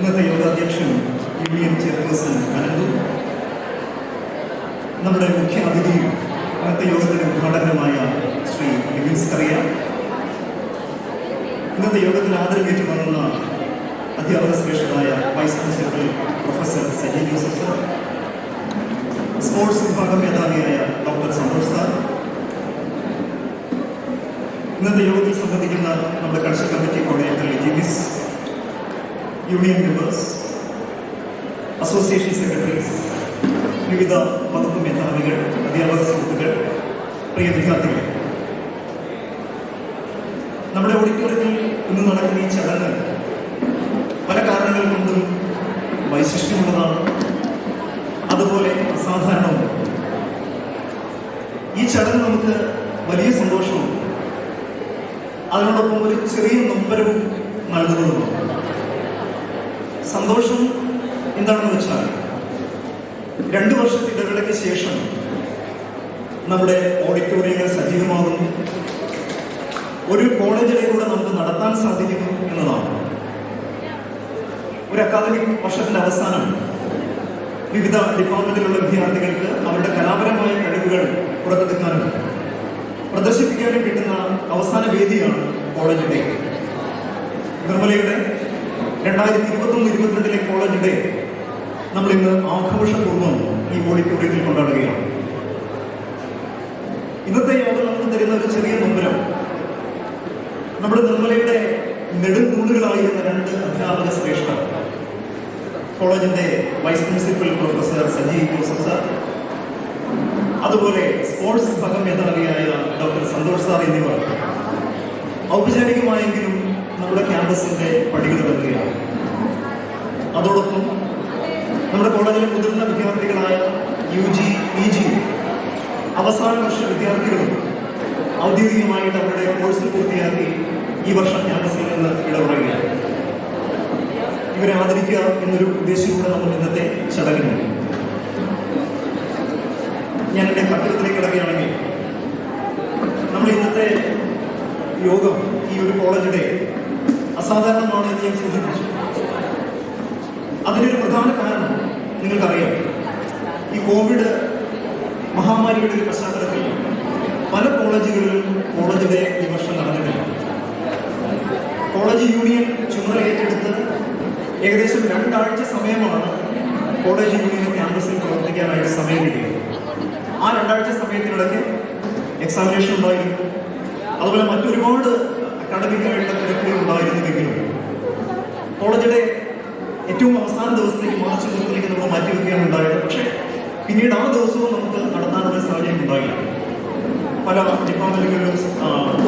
ഇന്നത്തെ യോഗാധ്യക്ഷൻ union chairperson Ananthu, നമ്മുടെ മുഖ്യ അതിഥിയും ഇന്നത്തെ യോഗത്തിന്റെ ഉദ്ഘാടകനുമായ ശ്രീ ലിവിൻസ് കറിയ, ഇന്നത്തെ യോഗത്തിൽ ആദരവേറ്റു വന്ന അധ്യാപക ശ്രേഷ്ഠനായ vice principal professor Saji Joseph sir, sports വിഭാഗം മേധാവിയായ ഡോക്ടർ സന്തോഷ് സാർ, ഇന്നത്തെ യോഗത്തിൽ സംബന്ധിക്കുന്ന നമ്മുടെ culture committee coordinator Jibis, union members, association secretaries, വിവിധ വകുപ്പ് മേധാവികൾ, അധ്യാപക സുഹൃത്തുക്കൾ, പ്രിയ വിദ്യാർത്ഥികൾ, നമ്മുടെ ഓഡിറ്റോറിയത്തിൽ ഇന്ന് നടക്കുന്ന ഈ ചടങ്ങ് പല കാരണങ്ങൾ കൊണ്ടും വൈശിഷ്ട്യമുള്ളതാണ്, അതുപോലെ അസാധാരണവും. ഈ ചടങ്ങ് നമുക്ക് വലിയ സന്തോഷവും അതിനോടൊപ്പം ഒരു ചെറിയ നൊമ്പരവും നൽകുന്നതുമാണ്. സന്തോഷം എന്താണെന്ന് വെച്ചാൽ 2 വർഷത്തെ ഇടവേളയ്ക്ക് ശേഷം നമ്മുടെ ഓഡിറ്റോറിയങ്ങൾ സജീവമാകുന്നു, ഒരു കോളേജിലൂടെ നമുക്ക് നടത്താൻ സാധിക്കുന്നു എന്നതാണ്. ഒരു അക്കാദമിക് വർഷത്തിന്റെ അവസാനം വിവിധ ഡിപ്പാർട്ട്മെന്റിലുള്ള വിദ്യാർത്ഥികൾക്ക് അവരുടെ കലാപരമായ കഴിവുകൾ പുറത്തെടുക്കാനും പ്രദർശിപ്പിക്കാനും കിട്ടുന്ന അവസാന വേദിയാണ് കോളേജ് ഡേ. നിർമ്മലയുടെ 2021-22 കോളേജ് ഡേ നമ്മൾ ഇന്ന് ആഘോഷപൂർവ്വം ഈ ഓഡിറ്റോറിയത്തിൽ കൊണ്ടാടുകയാണ്. ഇന്നത്തെ യോഗം നമുക്ക് തരുന്ന ഒരു ചെറിയ നൊമ്പരം, നമ്മുടെ നിർമ്മലയുടെ നെടുംതൂണുകളായിരുന്ന 2 അധ്യാപക ശ്രേഷ്ഠർ, കോളേജിന്റെ vice principal professor Saji Joseph sir, അതുപോലെ സ്പോർട്സ് വിഭാഗം മേധാവിയായ ഡോക്ടർ സന്തോഷ് സാർ എന്നിവർ ഔപചാരികമായെങ്കിലും നമ്മുടെ ക്യാമ്പസിന്റെ പടികൾ വെക്കുകയാണ്. അതോടൊപ്പം നമ്മുടെ കോളേജിലെ മുതിർന്ന വിദ്യാർത്ഥികളായ UG, PG അവസാന വർഷ വിദ്യാർത്ഥികളും ഔദ്യോഗികമായിട്ട് അവരുടെ കോഴ്സ് പൂർത്തിയാക്കി ഈ വർഷം ക്യാമ്പസിൽ നിന്ന് ഇടപെടുകയാണ്. ഇവരെ ആദരിക്കുക എന്നൊരു ഉദ്ദേശത്തിലൂടെ നമ്മൾ ഇന്നത്തെ ചടങ്ങിനുണ്ട്. ഞാൻ എൻ്റെ കത്തിടത്തിലേക്ക് കിടക്കുകയാണെങ്കിൽ നമ്മൾ ഇന്നത്തെ യോഗം, ഈ ഒരു കോളേജ് ഡേ അസാധാരണമാണ് എന്ന് ഞാൻ സൂചിപ്പിച്ചു. അതിനൊരു പ്രധാന കാരണം നിങ്ങൾക്കറിയാം, ഈ കോവിഡ് മഹാമാരിയുടെ ഒരു പശ്ചാത്തലത്തിൽ പല കോളേജുകളിലും കോളേജ് ഡേ ഈ വർഷം നടന്നിട്ടില്ല. കോളേജ് യൂണിയൻ ചുമതല ഏറ്റെടുത്ത് ഏകദേശം 2 ആഴ്ച സമയമാണ് കോളേജ് യൂണിയൻ ക്യാമ്പസിൽ പ്രവർത്തിക്കാനായിട്ട് സമയം കിട്ടിയത്. ആ 2 ആഴ്ച സമയത്തിനിടയ്ക്ക് എക്സാമിനേഷൻ ഉണ്ടായിരുന്നു, അതുപോലെ മറ്റൊരുപാട് അക്കാഡമിക്കായിട്ടുള്ള തിരക്കുകൾ ഉണ്ടായിരുന്നുവെങ്കിലും കോളേജിലെ ഏറ്റവും അവസാന ദിവസത്തേക്ക് മാർച്ച് 3 നമ്മൾ മാറ്റിവെക്കുകയാണ് ഉണ്ടായത്. പക്ഷേ പിന്നീട് ആ ദിവസവും നമുക്ക് നടത്താനുള്ള സാഹചര്യം ഉണ്ടായില്ല. പല ഡിപ്പാർട്ട്മെന്റുകളിലും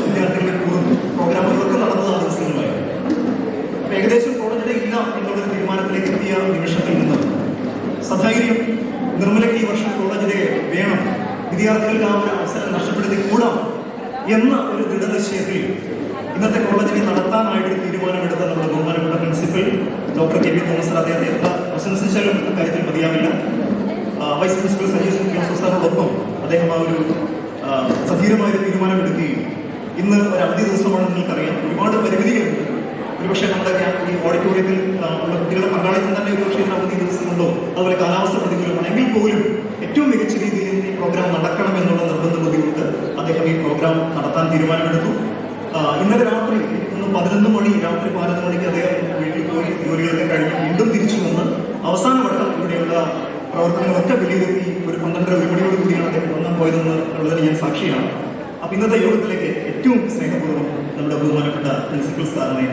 വിദ്യാർത്ഥികളെ കൂടും പ്രോഗ്രാമുകളൊക്കെ നടന്നത് ആ ദിവസങ്ങളിലായിരുന്നു. ഏകദേശം കോളേജിലെ ഇല്ല എന്നുള്ളൊരു തീരുമാനത്തിലേക്ക് എത്തിയ നിമിഷത്തിൽ നിന്ന് സധൈര്യം നിർമ്മലയ്ക്ക് ഈ വർഷം കോളേജിലെ വേണം, വിദ്യാർത്ഥികൾക്ക് ആ ഒരു അവസരം നഷ്ടപ്പെടുത്തി കൂടാം എന്ന ഒരു ദൃഢനിശ്ചയത്തിൽ ഇന്നത്തെ കോളേജിനെ നടത്താനായിട്ട് തീരുമാനമെടുത്ത നമ്മുടെ ബഹുമാനപ്പെട്ട principal doctor KP Thomas sir, അദ്ദേഹത്തെ എത്ര പ്രശംസിച്ചാലും കാര്യത്തിൽ മതിയാവില്ല. വൈസ് പ്രിൻസിപ്പൽ സജി ജോസഫ് സാറിനോടൊപ്പം അദ്ദേഹം ആ ഒരു സധീരമായൊരു തീരുമാനമെടുക്കുകയും ഇന്ന് ഒരു അവധി ദിവസമാണെന്ന് നിങ്ങൾക്കറിയാം. ഒരുപാട് പരിമിതികളുണ്ട്. ഒരുപക്ഷെ നമ്മുടെ ഈ ഓഡിറ്റോറിയത്തിൽ ഉള്ള കുട്ടികളുടെ പങ്കാളിത്തം തന്നെ ഒരുപക്ഷെ അവധി ദിവസമുണ്ടോ, അതുപോലെ കാലാവസ്ഥ പ്രതികൂലമാണ്, എങ്കിൽ പോലും ഏറ്റവും മികച്ച രീതിയിൽ ഈ പ്രോഗ്രാം നടക്കണം എന്നുള്ള നിർബന്ധ ബുദ്ധിമുട്ട് അദ്ദേഹം ഈ പ്രോഗ്രാം നടത്താൻ തീരുമാനമെടുത്തു. ഇന്നലെ രാത്രി 11 മണി, രാത്രി 11 മണിക്ക് അദ്ദേഹം വീട്ടിൽ പോയി ജോലികളൊക്കെ കഴിഞ്ഞ് വീണ്ടും തിരിച്ചു വന്ന് അവസാന വട്ടം ഇവിടെയുള്ള പ്രവർത്തനങ്ങളൊക്കെ വിലയിരുത്തി ഒരു 12-1 മണിയോട് കൂടിയാണ് അദ്ദേഹം വന്നാൻ പോയതെന്ന് ഉള്ളതിന് ഞാൻ സാക്ഷിയാണ്. അപ്പൊ ഇന്നത്തെ യോഗത്തിലേക്ക് ഏറ്റവും സ്നേഹപൂർവ്വം നമ്മുടെ ബഹുമാനപ്പെട്ട പ്രിൻസിപ്പൽ സാറിനെ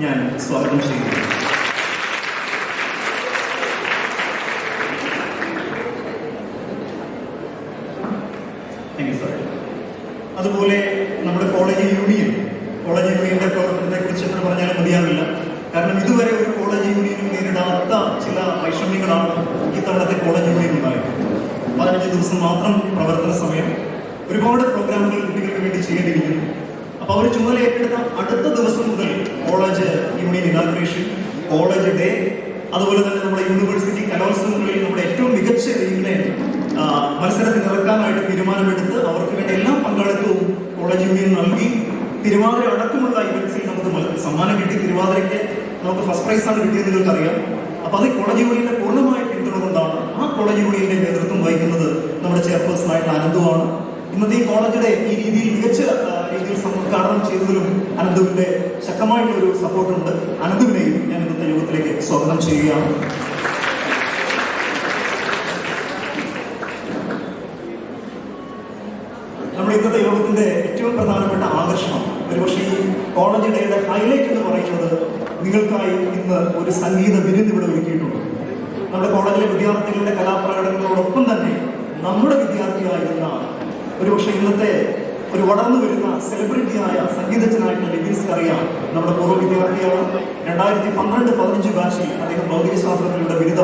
ഞാൻ സ്വാഗതം ചെയ്യുന്നു. Thank you sir. അതുപോലെ നമ്മുടെ കോളേജ് യൂണിയന്റെ പ്രവർത്തനത്തെ കുറിച്ച് എത്ര പറഞ്ഞാലും മതിയാവില്ല. കാരണം ഇതുവരെ ഒരു കോളേജ് യൂണിയനും നേരിടാത്ത ചില വൈഷമ്യങ്ങളാണ് ഈ തവണത്തെ കോളേജ് യൂണിയൻ ഉണ്ടായത്. 15 ദിവസം മാത്രം പ്രവർത്തന സമയം, ഒരുപാട് പ്രോഗ്രാമുകൾ കുട്ടികൾക്ക് വേണ്ടി ചെയ്യേണ്ടിയിരിക്കുന്നു. അപ്പൊ അവർ ചുമതല ഏറ്റെടുത്ത അടുത്ത ദിവസം മുതൽ college union inauguration, college day, അതുപോലെ തന്നെ നമ്മുടെ യൂണിവേഴ്സിറ്റി കലോത്സവങ്ങളിൽ നമ്മുടെ ഏറ്റവും മികച്ച ടീമിനെ മത്സരത്തിൽ ഇറക്കാനായിട്ട് തീരുമാനമെടുത്ത് അവർക്ക് വേണ്ടി എല്ലാ പങ്കാളിത്തവും കോളേജ് യൂണിയൻ നൽകി. തിരുവാതിര അടക്കമുള്ള ഇവന്റ്സിൽ നമുക്ക് സമ്മാനം കിട്ടി. തിരുവാതിരയ്ക്ക് നമുക്ക് ഫസ്റ്റ് പ്രൈസാണ് കിട്ടിയത് നിങ്ങൾക്കറിയാം. അപ്പോൾ അത് കോളേജ് യൂണിയന്റെ പൂർണ്ണമായ പിന്തുണ കൊണ്ടാണ്. ആ കോളേജ് യൂണിയന്റെ നേതൃത്വം വഹിക്കുന്നത് നമ്മുടെ ചെയർപേഴ്സണായിട്ട് അനന്തുവാണ്. ഇന്നത്തെ ഈ കോളേജിലെ ഈ രീതിയിൽ മികച്ച രീതിയിൽ ഉദ്ഘാടനം ചെയ്തതിലും അനന്തുവിന്റെ ശക്തമായിട്ടുള്ളൊരു സപ്പോർട്ടുണ്ട്. അനന്തുവിനെയും ഞാൻ ഇന്നത്തെ യോഗത്തിലേക്ക് സ്വാഗതം ചെയ്യുകയാണ്. നമ്മുടെ ഇന്നത്തെ യോഗത്തിന്റെ ഏറ്റവും പ്രധാനപ്പെട്ട ആകർഷണം, ഒരുപക്ഷെ ഈ കോളേജ് ഡേയുടെ ഹൈലൈറ്റ് എന്ന് പറയുന്നത് നിങ്ങൾക്കായി ഇന്ന് ഒരു സംഗീത വിരുന്ന് ഇവിടെ ഒരുക്കിയിട്ടുണ്ട്. നമ്മുടെ കോളേജിലെ വിദ്യാർത്ഥികളുടെ കലാപ്രകടനങ്ങളോടൊപ്പം തന്നെ നമ്മുടെ വിദ്യാർത്ഥിയായിരുന്ന ഒരുപക്ഷെ ഇന്നത്തെ ഒരു വളർന്നു വരുന്ന സെലിബ്രിറ്റിയായ സംഗീതജ്ഞനായിട്ടുള്ള ലിബിൻസ് അറിയാം നമ്മുടെ പൂർവ്വ വിദ്യാർത്ഥിയാണ്. 2012-15 ബാച്ചിൽ അദ്ദേഹം ഭൗതികശാസ്ത്രത്തിലൂടെ ബിരുദ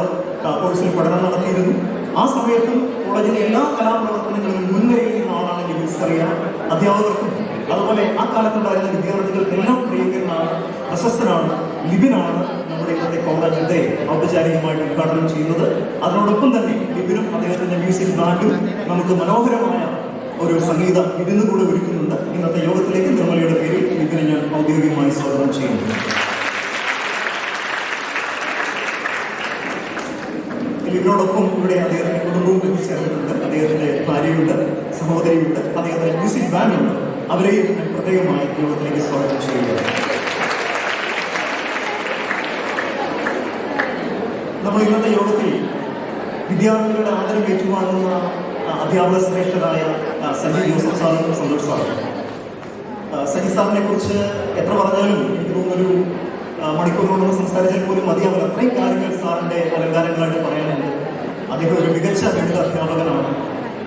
കോഴ്സിൽ പഠനം നടത്തിയിരുന്നു. ആ സമയത്തും കോളേജിലെ എല്ലാ കലാപ്രവർത്തനങ്ങളിലും മുൻനിരയിൽ നിന്ന ആളാണ് ലിബിൻസ് അറിയാം. അധ്യാപകർക്കും അതുപോലെ ആ കാലത്തുണ്ടായിരുന്ന വിദ്യാർത്ഥികൾക്കെല്ലാം പ്രിയങ്കരനാണ്, പ്രശസ്തനാണ്. ലിബിനാണ് നമ്മുടെ ഇന്നത്തെ കോളേജിന്റെ ഔപചാരികമായിട്ട് ഉദ്ഘാടനം ചെയ്യുന്നത്. അതിനോടൊപ്പം തന്നെ ലിബിനും അദ്ദേഹത്തിന്റെ മ്യൂസിക് ബാൻഡും നമുക്ക് മനോഹരമായ ഒരു സംഗീത വിരുന്ന് കൂടെ ഒരുക്കുന്നുണ്ട്. ഇന്നത്തെ യോഗത്തിലേക്ക് നിർമ്മലയുടെ പേരിൽ ലിബിനെ ഞാൻ ഔദ്യോഗികമായി സ്വാഗതം ചെയ്യുന്നു. ലിബിനോടൊപ്പം ഇവിടെ അദ്ദേഹത്തിന്റെ കുടുംബവും എത്തിച്ചേർന്നിട്ടുണ്ട്. അദ്ദേഹത്തിന്റെ ഭാര്യയുണ്ട്, സഹോദരിയുണ്ട്, അദ്ദേഹത്തിന്റെ മ്യൂസിക് ബാൻഡുണ്ട്. അവരെയും ഞാൻ പ്രത്യേകമായി യോഗത്തിലേക്ക് സ്വാഗതം ചെയ്യുക. നമ്മൾ ഇന്നത്തെ യോഗത്തിൽ വിദ്യാർത്ഥികളുടെ ആദരം ഏറ്റുവാങ്ങുന്ന അധ്യാപക ശ്രേഷ്ഠരായ സജി ജോസഫ് സാറും സന്തോഷ് സാറും. സജി സാറിനെ കുറിച്ച് എത്ര പറഞ്ഞാലും എനിക്ക് തോന്നുന്നൊരു മണിക്കൂറിനോടൊന്ന് സംസാരിച്ചാൽ പോലും മതിയാവില്ല. അത്രയും കാര്യങ്ങൾ സാറിന്റെ അലങ്കാരങ്ങളായിട്ട് പറയാനുണ്ട്. അദ്ദേഹം ഒരു മികച്ച ഗണിത അധ്യാപകനാണ്.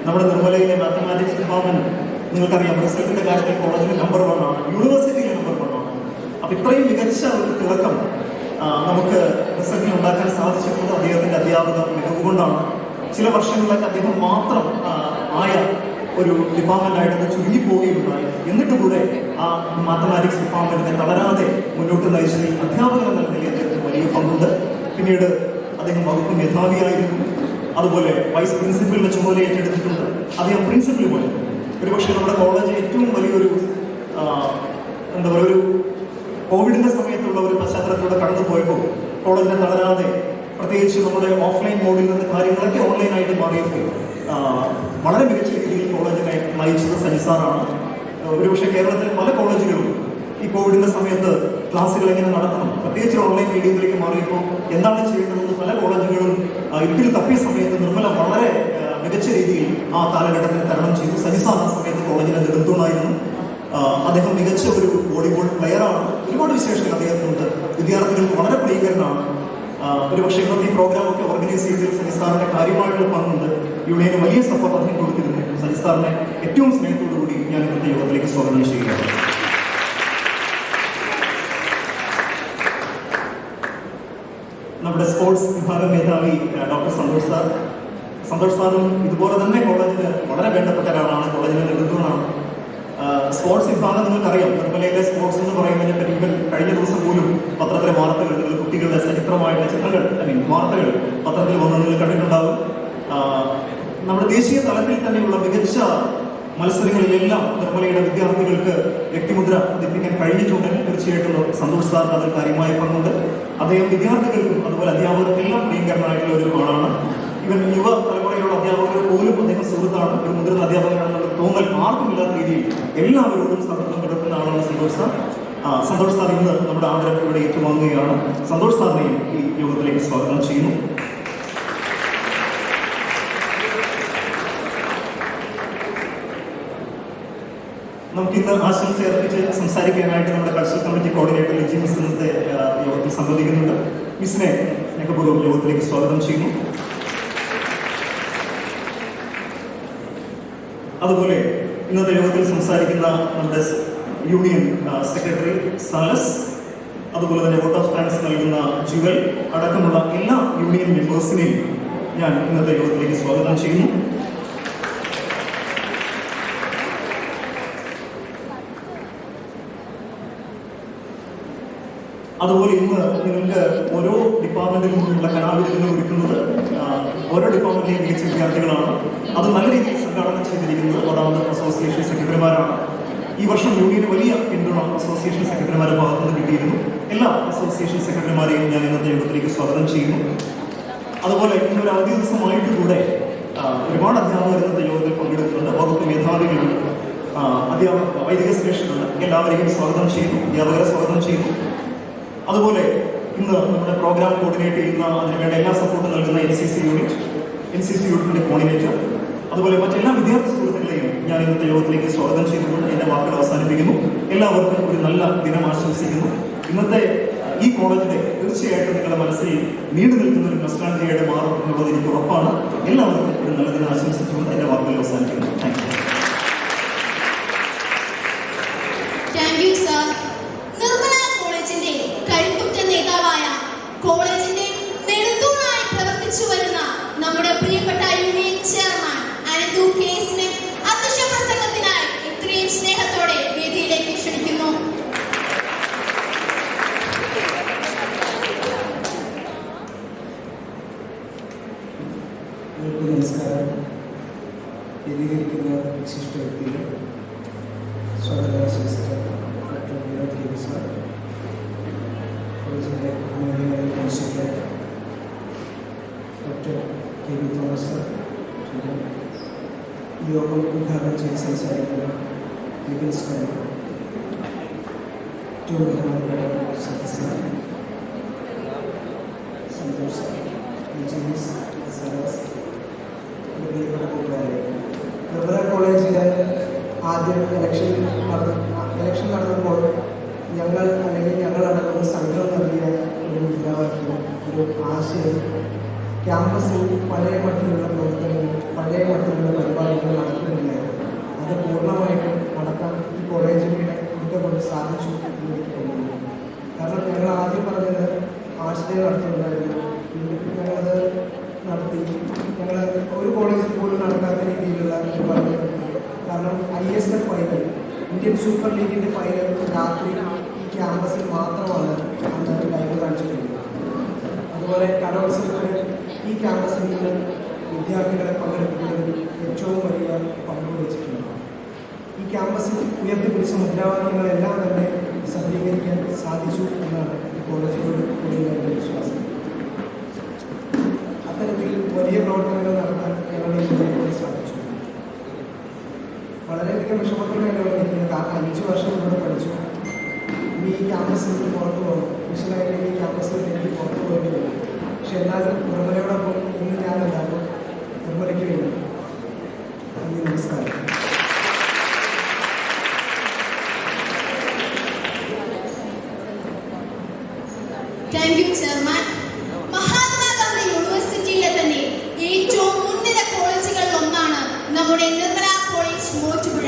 നമ്മുടെ നിർമ്മലയിലെ മാത്തമാറ്റിക്സ് ഡിപ്പാർട്ട്മെന്റ് നിങ്ങൾക്കറിയാം, റിസൾട്ടിന്റെ കാര്യത്തിൽ കോളേജിൽ നമ്പർ 1 ആണ്, യൂണിവേഴ്സിറ്റിയിലെ നമ്പർ 1 ആണ്. അപ്പൊ ഇത്രയും മികച്ച ഒരു തിളക്കം നമുക്ക് റിസൾട്ടിൽ ഉണ്ടാക്കാൻ സാധിച്ചിട്ടുള്ളത് അദ്ദേഹത്തിന്റെ അധ്യാപക മികവ് കൊണ്ടാണ്. ചില വർഷങ്ങളിലൊക്കെ അദ്ദേഹം മാത്രം ആയ ഒരു ഡിപ്പാർട്ട്മെന്റായിട്ട് ചുരുങ്ങിപ്പോവുകയുണ്ടായി. എന്നിട്ട് കൂടെ ആ മാത്തമാറ്റിക്സ് ഡിപ്പാർട്ട്മെന്റിനെ തളരാതെ മുന്നോട്ട് നയിച്ചതിൽ അധ്യാപകൻ എന്ന നിലയിൽ അദ്ദേഹത്തിന് വലിയ പങ്കുണ്ട്. പിന്നീട് അദ്ദേഹം വകുപ്പ് മേധാവിയായിരുന്നു. അതുപോലെ വൈസ് പ്രിൻസിപ്പലിന്റെ ചുമതല ഏറ്റെടുത്തിട്ടുണ്ട്. അദ്ദേഹം പ്രിൻസിപ്പൽ പോലെ ഒരുപക്ഷെ നമ്മുടെ കോളേജ് ഏറ്റവും വലിയൊരു എന്താ പറയുക, ഒരു കോവിഡിന്റെ സമയത്തുള്ള ഒരു പശ്ചാത്തലത്തിലൂടെ കടന്നു പോയപ്പോൾ കോളേജിനെ തളരാതെ, പ്രത്യേകിച്ച് നമ്മുടെ ഓഫ്ലൈൻ മോഡിൽ നിന്ന് കാര്യങ്ങളൊക്കെ ഓൺലൈനായിട്ട് മാറിയപ്പോൾ വളരെ മികച്ച രീതിയിൽ കോളേജിനെ നയിച്ചത് സജിസാറാണ്. ഒരുപക്ഷെ കേരളത്തിലെ പല കോളേജുകളും ഈ കോവിഡിന്റെ സമയത്ത് ക്ലാസ്സുകൾ എങ്ങനെ നടത്തണം, പ്രത്യേകിച്ച് ഓൺലൈൻ മീഡിയത്തിലേക്ക് മാറിയപ്പോൾ എന്താണ് ചെയ്യേണ്ടതെന്ന് പല കോളേജുകളും ഇരുട്ടിൽ തപ്പിയ സമയത്ത് നിർമ്മല വളരെ മികച്ച രീതിയിൽ ആ കാലഘട്ടത്തിൽ തരണം ചെയ്തു. സജിസാർ ആ സമയത്ത് കോളേജിലെ നേതൃത്വമായിരുന്നു. അദ്ദേഹം മികച്ച ഒരു വോളിബോൾ പ്ലെയറാണ്. ഒരുപാട് വിശേഷങ്ങൾ അദ്ദേഹത്തിനുണ്ട്. വിദ്യാർത്ഥികൾക്ക് വളരെ പ്രിയങ്കരനാണ്. ഒരുപക്ഷെ ഇന്നത്തെ ഈ പ്രോഗ്രാമൊക്കെ ഓർഗനൈസ് ചെയ്തതിൽ സജിസാറിന്റെ കാര്യമായിട്ടുള്ള പങ്കുണ്ട്. യൂണിയന് വലിയ സപ്പോർട്ട് അദ്ദേഹം കൊടുത്തിരുന്നു. സജിസാറിനെ ഏറ്റവും സ്നേഹത്തോടുകൂടി ഞാൻ ഇന്നത്തെ യോഗത്തിലേക്ക് സ്വാഗതം ചെയ്യുകയാണ്. നമ്മുടെ സ്പോർട്സ് വിഭാഗം മേധാവി ഡോക്ടർ സന്തോഷ് സാറും ഇതുപോലെ തന്നെ കോളേജിന് വളരെ വേണ്ടപ്പെട്ട ഒരാളാണ്, കോളേജിന്റെ നേതൃത്വമാണ്. സ്പോർട്സ് വിഭാഗം നിങ്ങൾക്കറിയാം, നിർമ്മലയിലെ സ്പോർട്സ് എന്ന് പറയുന്നതിനെ പറ്റി കഴിഞ്ഞ ദിവസം പോലും പത്രത്തിലെ വാർത്തകൾ, കുട്ടികളുടെ ചരിത്രമായിട്ടുള്ള ചിത്രങ്ങൾ, വാർത്തകൾ പത്രത്തിൽ വന്ന് നിങ്ങൾ കണ്ടിട്ടുണ്ടാകും. നമ്മുടെ ദേശീയ തലത്തിൽ തന്നെയുള്ള മികച്ച മത്സരങ്ങളിലെല്ലാം നിർമ്മലയുടെ വിദ്യാർത്ഥികൾക്ക് വ്യക്തിമുദ്ര പതിപ്പിക്കാൻ കഴിഞ്ഞിട്ടുണ്ടെങ്കിൽ തീർച്ചയായിട്ടും സന്തോഷ് സാറിന് അതിൽ കാര്യമായ പങ്കുണ്ട്. അദ്ദേഹം വിദ്യാർത്ഥികൾക്കും അതുപോലെ അധ്യാപകർക്കെല്ലാം പ്രിയങ്കരനായിട്ടുള്ള ഒരു ആളാണ്. ഇവൻ യുവ തലമുറയിലുള്ള അധ്യാപകർ പോലും അദ്ദേഹം സുഹൃത്താണ്, ഒരു മുതിർന്ന അധ്യാപകനാണെന്നുള്ള തോന്നൽ ആർക്കുമില്ലാത്ത രീതിയിൽ എല്ലാവരോടും സൗഹൃദം പുലർത്തുന്ന ആളാണ് സന്തോഷ് സാർ. സന്തോഷ് സാർ ഇന്ന് നമ്മുടെ ആദരം ഇവിടെ ഏറ്റുവാങ്ങുകയാണ്. സന്തോഷ് സാറിനെയും ഈ യോഗത്തിലേക്ക് സ്വാഗതം ചെയ്യുന്നു. നമുക്കിന്ന് ആശംസ അർപ്പിച്ച് സംസാരിക്കാനായിട്ട് നമ്മുടെ cultural committee coordinator Liji miss ഇന്നത്തെ യോഗത്തിൽ സംബന്ധിക്കുന്നുണ്ട്. മിസ്സിനെ സ്നേഹപൂർവ്വം യോഗത്തിലേക്ക് സ്വാഗതം ചെയ്യുന്നു. അതുപോലെ ഇന്നത്തെ യോഗത്തിൽ സംസാരിക്കുന്ന നമ്മുടെ യൂണിയൻ സെക്രട്ടറി സാലസ്, അതുപോലെ തന്നെ വോട്ട് ഓഫ് താങ്ക്സ് നൽകുന്ന ജുവൽ അടക്കമുള്ള എല്ലാ യൂണിയൻ മെമ്പേഴ്സിനെയും ഞാൻ ഇന്നത്തെ യോഗത്തിലേക്ക് സ്വാഗതം ചെയ്യുന്നു. അതുപോലെ ഇന്ന് നിങ്ങൾക്ക് ഓരോ ഡിപ്പാർട്ട്മെന്റിൽ നിന്നുള്ള കലാവിരുദ്ധങ്ങൾ ഒരുക്കുന്നത് ഓരോ ഡിപ്പാർട്ട്മെന്റിലെയും മികച്ച വിദ്യാർത്ഥികളാണ്. അത് നല്ല രീതിയിൽ സംഘാടനം ചെയ്തിരിക്കുന്നത് അതാണ് അസോസിയേഷൻ സെക്രട്ടറിമാരാണ്. ഈ വർഷം യൂണിയന് വലിയ പിന്തുണ അസോസിയേഷൻ സെക്രട്ടറിമാരുടെ ഭാഗത്തുനിന്ന് കിട്ടിയിരുന്നു. എല്ലാ അസോസിയേഷൻ സെക്രട്ടറിമാരെയും ഞാൻ ഇന്നത്തെ യോഗത്തിലേക്ക് സ്വാഗതം ചെയ്യുന്നു. അതുപോലെ ഇന്നൊരു അവധി ദിവസമായിട്ട് കൂടെ ഒരുപാട് അധ്യാപകർ ഇന്നത്തെ യോഗത്തിൽ പങ്കെടുക്കുന്നുണ്ട്. വകുപ്പ് മേധാവികളുണ്ട്, വൈദിക സുരക്ഷകളുണ്ട്. എല്ലാവരെയും സ്വാഗതം ചെയ്യുന്നു, അധ്യാപകരെ സ്വാഗതം ചെയ്യുന്നു. അതുപോലെ ഇന്ന് നമ്മുടെ പ്രോഗ്രാം കോർഡിനേറ്റ് ചെയ്യുന്ന, അതിനുവേണ്ട എല്ലാ സപ്പോർട്ടും നൽകുന്ന NCC യൂണിറ്റിന്റെ കോർഡിനേറ്റർ, അതുപോലെ മറ്റെല്ലാ വിദ്യാർത്ഥി സുഹൃത്തുക്കളെയും ഞാൻ ഇന്നത്തെ യോഗത്തിലേക്ക് സ്വാഗതം ചെയ്തുകൊണ്ട് എൻ്റെ വാക്കുകൾ അവസാനിപ്പിക്കുന്നു. എല്ലാവർക്കും ഒരു നല്ല ദിനം ആശംസിക്കുന്നു. ഇന്നത്തെ ഈ കോളേജിലെ തീർച്ചയായിട്ടും നിങ്ങളുടെ മനസ്സിൽ നീണ്ടു നിൽക്കുന്ന ഒരു നൊസ്റ്റാൾജിയയുടെ മാറും എന്നുള്ളത് എനിക്ക് ഉറപ്പാണ്. എല്ലാവർക്കും ഒരു നല്ല ദിനം ആശംസിച്ചുകൊണ്ട് എൻ്റെ വാക്കുകൾ അവസാനിക്കുന്നു. Thank you sir. നിർമ്മല കോളേജിന്റെ കരുത്തുറ്റ നേതാവായ, കോളേജിന്റെ നെടുന്തൂണായി പ്രവർത്തിച്ചു വരുന്ന നമ്മുടെ പ്രിയപ്പെട്ട യൂണിയൻ ചെയർമാൻ അനന്തു കേസിനെ അധ്യക്ഷ പ്രസംഗത്തിനായി ഇത്രയും സ്നേഹത്തോടെ വേദിയിലേക്ക് ക്ഷണിക്കുന്നു. നമസ്കാരം. വേദിയിലിരിക്കുന്ന വിശിഷ്ട വ്യക്തികൾ, സ്വാഗതാശംസകൾ ഡോക്ടർ വിനോദ് കെ സാർ, കോളേജിൻ്റെ ബഹുമാന്യനായ principal doctor K V Thomas sir, ഈ യോഗം ഉദ്ഘാടനം ചെയ്ത് സംസാരിക്കുന്ന വിപിൻ സാർ, ഏറ്റവും ബഹുമാനപ്പെട്ട Satheesh sir, Santhosh sir, Vijay sir, പ്രിയപ്പെട്ട കൂട്ടുകാരെ, നിർമ്മല കോളേജിൽ ആദ്യം ഇലക്ഷൻ നടന്നപ്പോൾ ഞങ്ങളടങ്ങുന്ന സംഘം നൽകിയ ഒരു മുദ്രാവാക്യം, ഒരു ആശയം, ക്യാമ്പസിൽ പഴയ മട്ടിലുള്ള പ്രവർത്തനങ്ങൾ, പഴയ മട്ടിലുള്ള പരിപാടികൾ നടക്കുന്നില്ലായിരുന്നു. അത് പൂർണ്ണമായിട്ടും നടത്താൻ ഈ കോളേജിനെ കൊണ്ട് സാധിച്ചു എന്ന് എനിക്ക് തോന്നുന്നു. കാരണം ഞങ്ങൾ ആദ്യം പറഞ്ഞത് ആർട്സ് ഡേ നടത്തുന്നുണ്ടായിരുന്നു. ഞങ്ങളത് നടത്തി. ഞങ്ങൾ ഒരു കോളേജിൽ പോലും നടക്കാത്ത രീതിയിലുള്ള പരിപാടി നടത്തി. കാരണം ISL ഫൈനൽ, ഇന്ത്യൻ സൂപ്പർ ലീഗിൻ്റെ ഫൈനൽ രാത്രി ഈ ക്യാമ്പസിൽ മാത്രമാണ് അന്ന് ലൈവ് കാണിച്ചിട്ടുള്ളത്. അതുപോലെ കലോത്സവത്തിന് ഈ ക്യാമ്പസിൽ നിന്ന് വിദ്യാർത്ഥികളെ പങ്കെടുപ്പിക്കുന്നതിൽ ഏറ്റവും വലിയ പങ്ക് വഹിച്ചിട്ടുണ്ട്. ഈ ക്യാമ്പസിൽ ഉയർത്തിപ്പിടിച്ച മുദ്രാവാക്യങ്ങളെല്ലാം തന്നെ സഫലീകരിക്കാൻ സാധിച്ചു എന്നാണ് ഈ കോളേജിനോട് കൂടിയുള്ള എൻ്റെ വിശ്വാസം. അത്തരത്തിൽ വലിയ പ്രവർത്തനങ്ങൾ നടത്താൻ ഞങ്ങളുടെ യൂണിയനെ സാധിച്ചു. വളരെയധികം വിഷമത്തോടെ ഇവിടെ നിൽക്കുന്നത്. കാരണം 5 വർഷം ഇവിടെ പഠിച്ചു. ഇനി ഈ ക്യാമ്പസിൽ നിന്ന് പുറത്തു പോകും. സ്പെഷ്യലായിട്ട് ഈ ക്യാമ്പസിൽ എനിക്ക് പുറത്തു പോയിട്ട് വരും. പക്ഷെ എന്നാലും നിർമ്മലയോടൊപ്പം ഇന്ന് ഞാനെന്താകും നിർമ്മലയ്ക്ക് വേണ്ടി. നന്ദി, നമസ്കാരം. Thank you chairman. മഹാത്മാഗാന്ധി യൂണിവേഴ്സിറ്റിയിലെ തന്നെ ഏറ്റവും മുൻനിര കോളേജുകളിൽ ഒന്നാണ് നമ്മുടെ നിർമ്മല കോളേജ് മൂവാറ്റുപുഴ.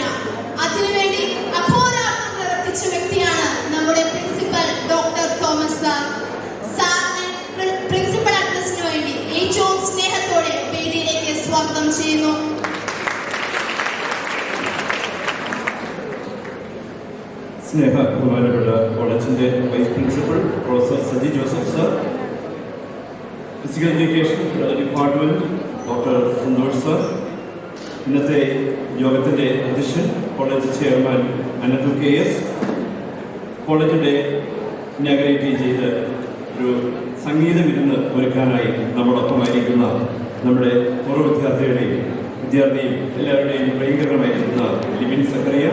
അതിനുവേണ്ടി അഹോരാത്രം പ്രവർത്തിച്ച വ്യക്തിയാണ് നമ്മുടെ പ്രിൻസിപ്പൽ ഡോക്ടർ തോമസ് സാർ. സാറിനെ പ്രിൻസിപ്പൽ അഡ്രസ്സിന് വേണ്ടി ഏറ്റവും സ്നേഹത്തോടെ വേദിയിലേക്ക് സ്വാഗതം ചെയ്യുന്നു. സ്നേഹ ബഹുമാനപ്പെട്ട കോളേജിൻ്റെ vice principal professor Saji Joseph sir, physical education department doctor Santhosh sir, ഇന്നത്തെ യോഗത്തിൻ്റെ അധ്യക്ഷൻ കോളേജ് ചെയർമാൻ അനന്തു KS, കോളേജിൻ്റെ ഇനാഗറേറ്റ് ചെയ്ത് ഒരു സംഗീത വിരുന്ന് ഒരുക്കാനായി നമ്മോടൊപ്പമായിരിക്കുന്ന നമ്മുടെ പൂർവ്വ വിദ്യാർത്ഥിയും എല്ലാവരുടെയും പ്രിയങ്കരമായിരിക്കുന്ന ലിബിൻ സക്കറിയ,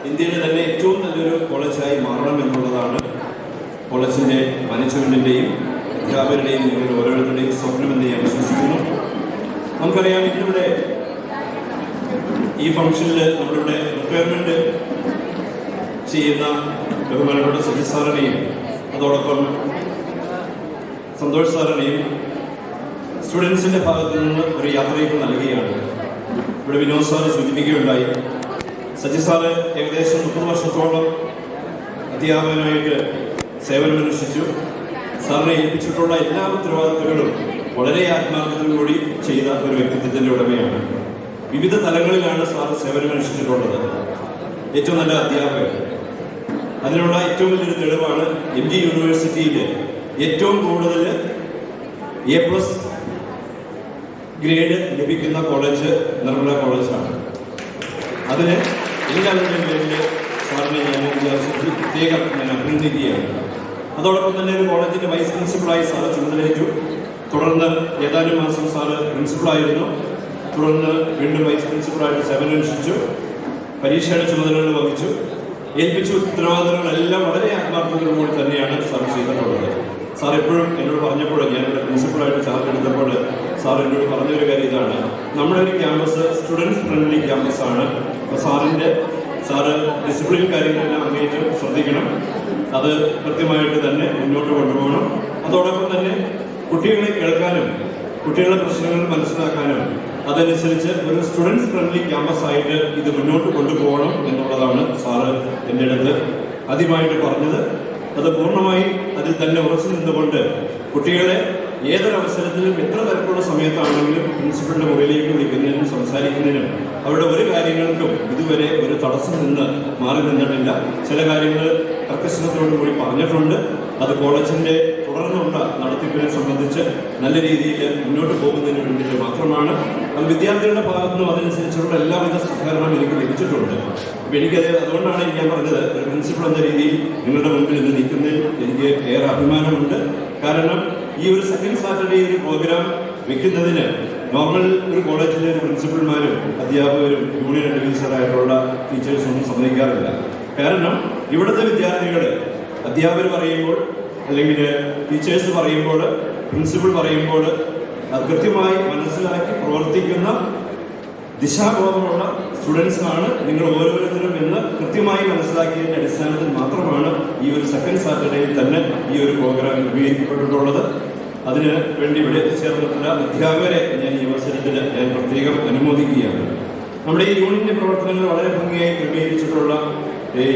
ഇന്ത്യയിലെ തന്നെ ഏറ്റവും നല്ലൊരു കോളേജായി മാറണം എന്നുള്ളതാണ് കോളേജിൻ്റെ മാനേജ്മെൻറ്റിൻ്റെയും അധ്യാപകരുടെയും നിങ്ങളുടെ ഓരോരുത്തരുടെയും സ്വപ്നമെന്ന് ഞാൻ വിശ്വസിക്കുന്നു. നമുക്കറിയാം, ഇന്നിവിടെ ഈ ഫംഗ്ഷനിൽ നമ്മളിവിടെ റിക്വയർമെൻറ്റ് ചെയ്യുന്ന ബഹുമാനപ്പെട്ട സജി സാറിനെയും അതോടൊപ്പം സന്തോഷ് സാറിനെയും സ്റ്റുഡൻസിൻ്റെ ഭാഗത്തു നിന്ന് ഒരു യാത്രയ്ക്ക് നൽകുകയാണ്. ഇവിടെ വിനോദ് സാറ് സൂചിപ്പിക്കുകയുണ്ടായി, സജി സാറ് ഏകദേശം 30 വർഷത്തോളം അധ്യാപകനായിട്ട് സേവനമനുഷ്ഠിച്ചു. സാറിനെ ഏൽപ്പിച്ചിട്ടുള്ള എല്ലാ ഉത്തരവാദിത്തങ്ങളും വളരെ ആത്മാർത്ഥതയോടുകൂടി ചെയ്ത ഒരു വ്യക്തിത്വത്തിൻ്റെ ഉടമയാണ്. വിവിധ തലങ്ങളിലാണ് സാർ സേവനമനുഷ്ഠിച്ചിട്ടുള്ളത്. ഏറ്റവും നല്ല അധ്യാപകൻ. അതിനുള്ള ഏറ്റവും വലിയൊരു തെളിവാണ് MG യൂണിവേഴ്സിറ്റിയിൽ ഏറ്റവും കൂടുതൽ A+ ഗ്രേഡ് ലഭിക്കുന്ന കോളേജ് നിർമ്മല കോളേജാണ്. അതിന് എല്ലാവരുടെയും പേരിൽ സാറിനെ ഞാൻ ഈ അവസരത്തിൽ പ്രത്യേകം ഞാൻ അഭിനന്ദിക്കുകയാണ്. അതോടൊപ്പം തന്നെ ഒരു കോളേജിൻ്റെ വൈസ് പ്രിൻസിപ്പളായി സാറ് ചുമതലയേറ്റു. തുടർന്ന് ഏതാനും മാസം സാറ് പ്രിൻസിപ്പളായിരുന്നു. തുടർന്ന് വീണ്ടും വൈസ് പ്രിൻസിപ്പളായിട്ട് സേവനമനുഷ്ഠിച്ചു. പരീക്ഷയുടെ ചുമതലകൾ വഹിച്ചു. ഏൽപ്പിച്ച ഉത്തരവാദിത്തങ്ങളെല്ലാം വളരെ ആത്മാർത്ഥതയോടുകൂടി തന്നെയാണ് സാർ ചെയ്തിട്ടുള്ളത്. സാർ എപ്പോഴും എന്നോട് പറഞ്ഞപ്പോൾ, ഞാനിവിടെ പ്രിൻസിപ്പളായിട്ട് ചാർജ് എടുത്തപ്പോൾ സാർ എന്നോട് പറഞ്ഞൊരു കാര്യം ഇതാണ്: നമ്മുടെ ഒരു ക്യാമ്പസ് സ്റ്റുഡൻറ് ഫ്രണ്ട്ലി ക്യാമ്പസാണ്. അപ്പോൾ സാറ് ഡിസിപ്ലിൻ കാര്യങ്ങളെല്ലാം അങ്ങേറ്റം ശ്രദ്ധിക്കണം. അത് കൃത്യമായിട്ട് തന്നെ മുന്നോട്ട് കൊണ്ടുപോകണം. അതോടൊപ്പം തന്നെ കുട്ടികളെ കേൾക്കാനും കുട്ടികളുടെ പ്രശ്നങ്ങൾ മനസ്സിലാക്കാനും അതനുസരിച്ച് ഒരു സ്റ്റുഡൻറ് ഫ്രണ്ട്ലി ക്യാമ്പസായിട്ട് ഇത് മുന്നോട്ട് കൊണ്ടുപോകണം എന്നുള്ളതാണ് സാറ് എൻ്റെ അടുത്ത് ആദ്യമായിട്ട് പറഞ്ഞത്. അത് പൂർണ്ണമായി അതിൽ തന്നെ ഉറച്ചു നിന്നുകൊണ്ട് കുട്ടികളെ ഏതൊരവസരത്തിലും എത്ര തരത്തിലുള്ള സമയത്താണെങ്കിലും പ്രിൻസിപ്പളിന്റെ മുകളിലേക്ക് വിളിക്കുന്നതിനും സംസാരിക്കുന്നതിനും അവരുടെ ഒരു കാര്യങ്ങൾക്കും ഇതുവരെ ഒരു തടസ്സം നിന്ന് മാറി നിന്നിട്ടില്ല. ചില കാര്യങ്ങൾ കർക്കശനത്തോടുകൂടി പറഞ്ഞിട്ടുണ്ട്. അത് കോളേജിന്റെ തുടർന്നുള്ള നടത്തിപ്പിനെ സംബന്ധിച്ച് നല്ല രീതിയിൽ മുന്നോട്ട് പോകുന്നതിന് വേണ്ടിയിട്ട് മാത്രമാണ്. അത് വിദ്യാർത്ഥികളുടെ ഭാഗത്തുനിന്നും അതനുസരിച്ചുള്ള എല്ലാവിധ സഹകരണം എനിക്ക് ലഭിച്ചിട്ടുണ്ട്. അപ്പം എനിക്കത് അതുകൊണ്ടാണ് ഞാൻ പറഞ്ഞത്, ഒരു പ്രിൻസിപ്പൾ എന്ന രീതിയിൽ നിങ്ങളുടെ മുമ്പിൽ ഇന്ന് നിൽക്കുന്നതിൽ എനിക്ക് ഏറെ അഭിമാനമുണ്ട്. കാരണം ഈ ഒരു സെക്കൻഡ് സാറ്റർഡേ ഒരു പ്രോഗ്രാം വെക്കുന്നതിന് നോർമൽ ഒരു കോളേജിലെ പ്രിൻസിപ്പൽമാരും അധ്യാപകരും യൂണിയൻ അഡ്വൈസറായിട്ടുള്ള ടീച്ചേഴ്സൊന്നും സമ്മതിക്കാറില്ല. കാരണം ഇവിടുത്തെ വിദ്യാർത്ഥികൾ അധ്യാപകർ പറയുമ്പോൾ അല്ലെങ്കിൽ ടീച്ചേഴ്സ് പറയുമ്പോൾ പ്രിൻസിപ്പൽ പറയുമ്പോൾ അത് കൃത്യമായി മനസ്സിലാക്കി പ്രവർത്തിക്കുന്ന ദിശാബോധമുള്ള സ്റ്റുഡൻസാണ് നിങ്ങൾ ഓരോരുത്തരും എന്ന് കൃത്യമായി മനസ്സിലാക്കിയതിൻ്റെ അടിസ്ഥാനത്തിൽ മാത്രമാണ് ഈ ഒരു സെക്കൻഡ് സാറ്റർഡേയിൽ തന്നെ ഈ ഒരു പ്രോഗ്രാം രൂപീകരിക്കപ്പെട്ടിട്ടുള്ളത്. അതിന് വേണ്ടി ഇവിടെ എത്തിച്ചേർന്നിട്ടുള്ള അധ്യാപകരെ ഞാൻ ഈ അവസരത്തിൽ ഞാൻ പ്രത്യേകം അനുമോദിക്കുകയാണ്. നമ്മുടെ ഈ യൂണിയന്റെ പ്രവർത്തനങ്ങൾ വളരെ ഭംഗിയായി ക്രമീകരിച്ചിട്ടുള്ള ഈ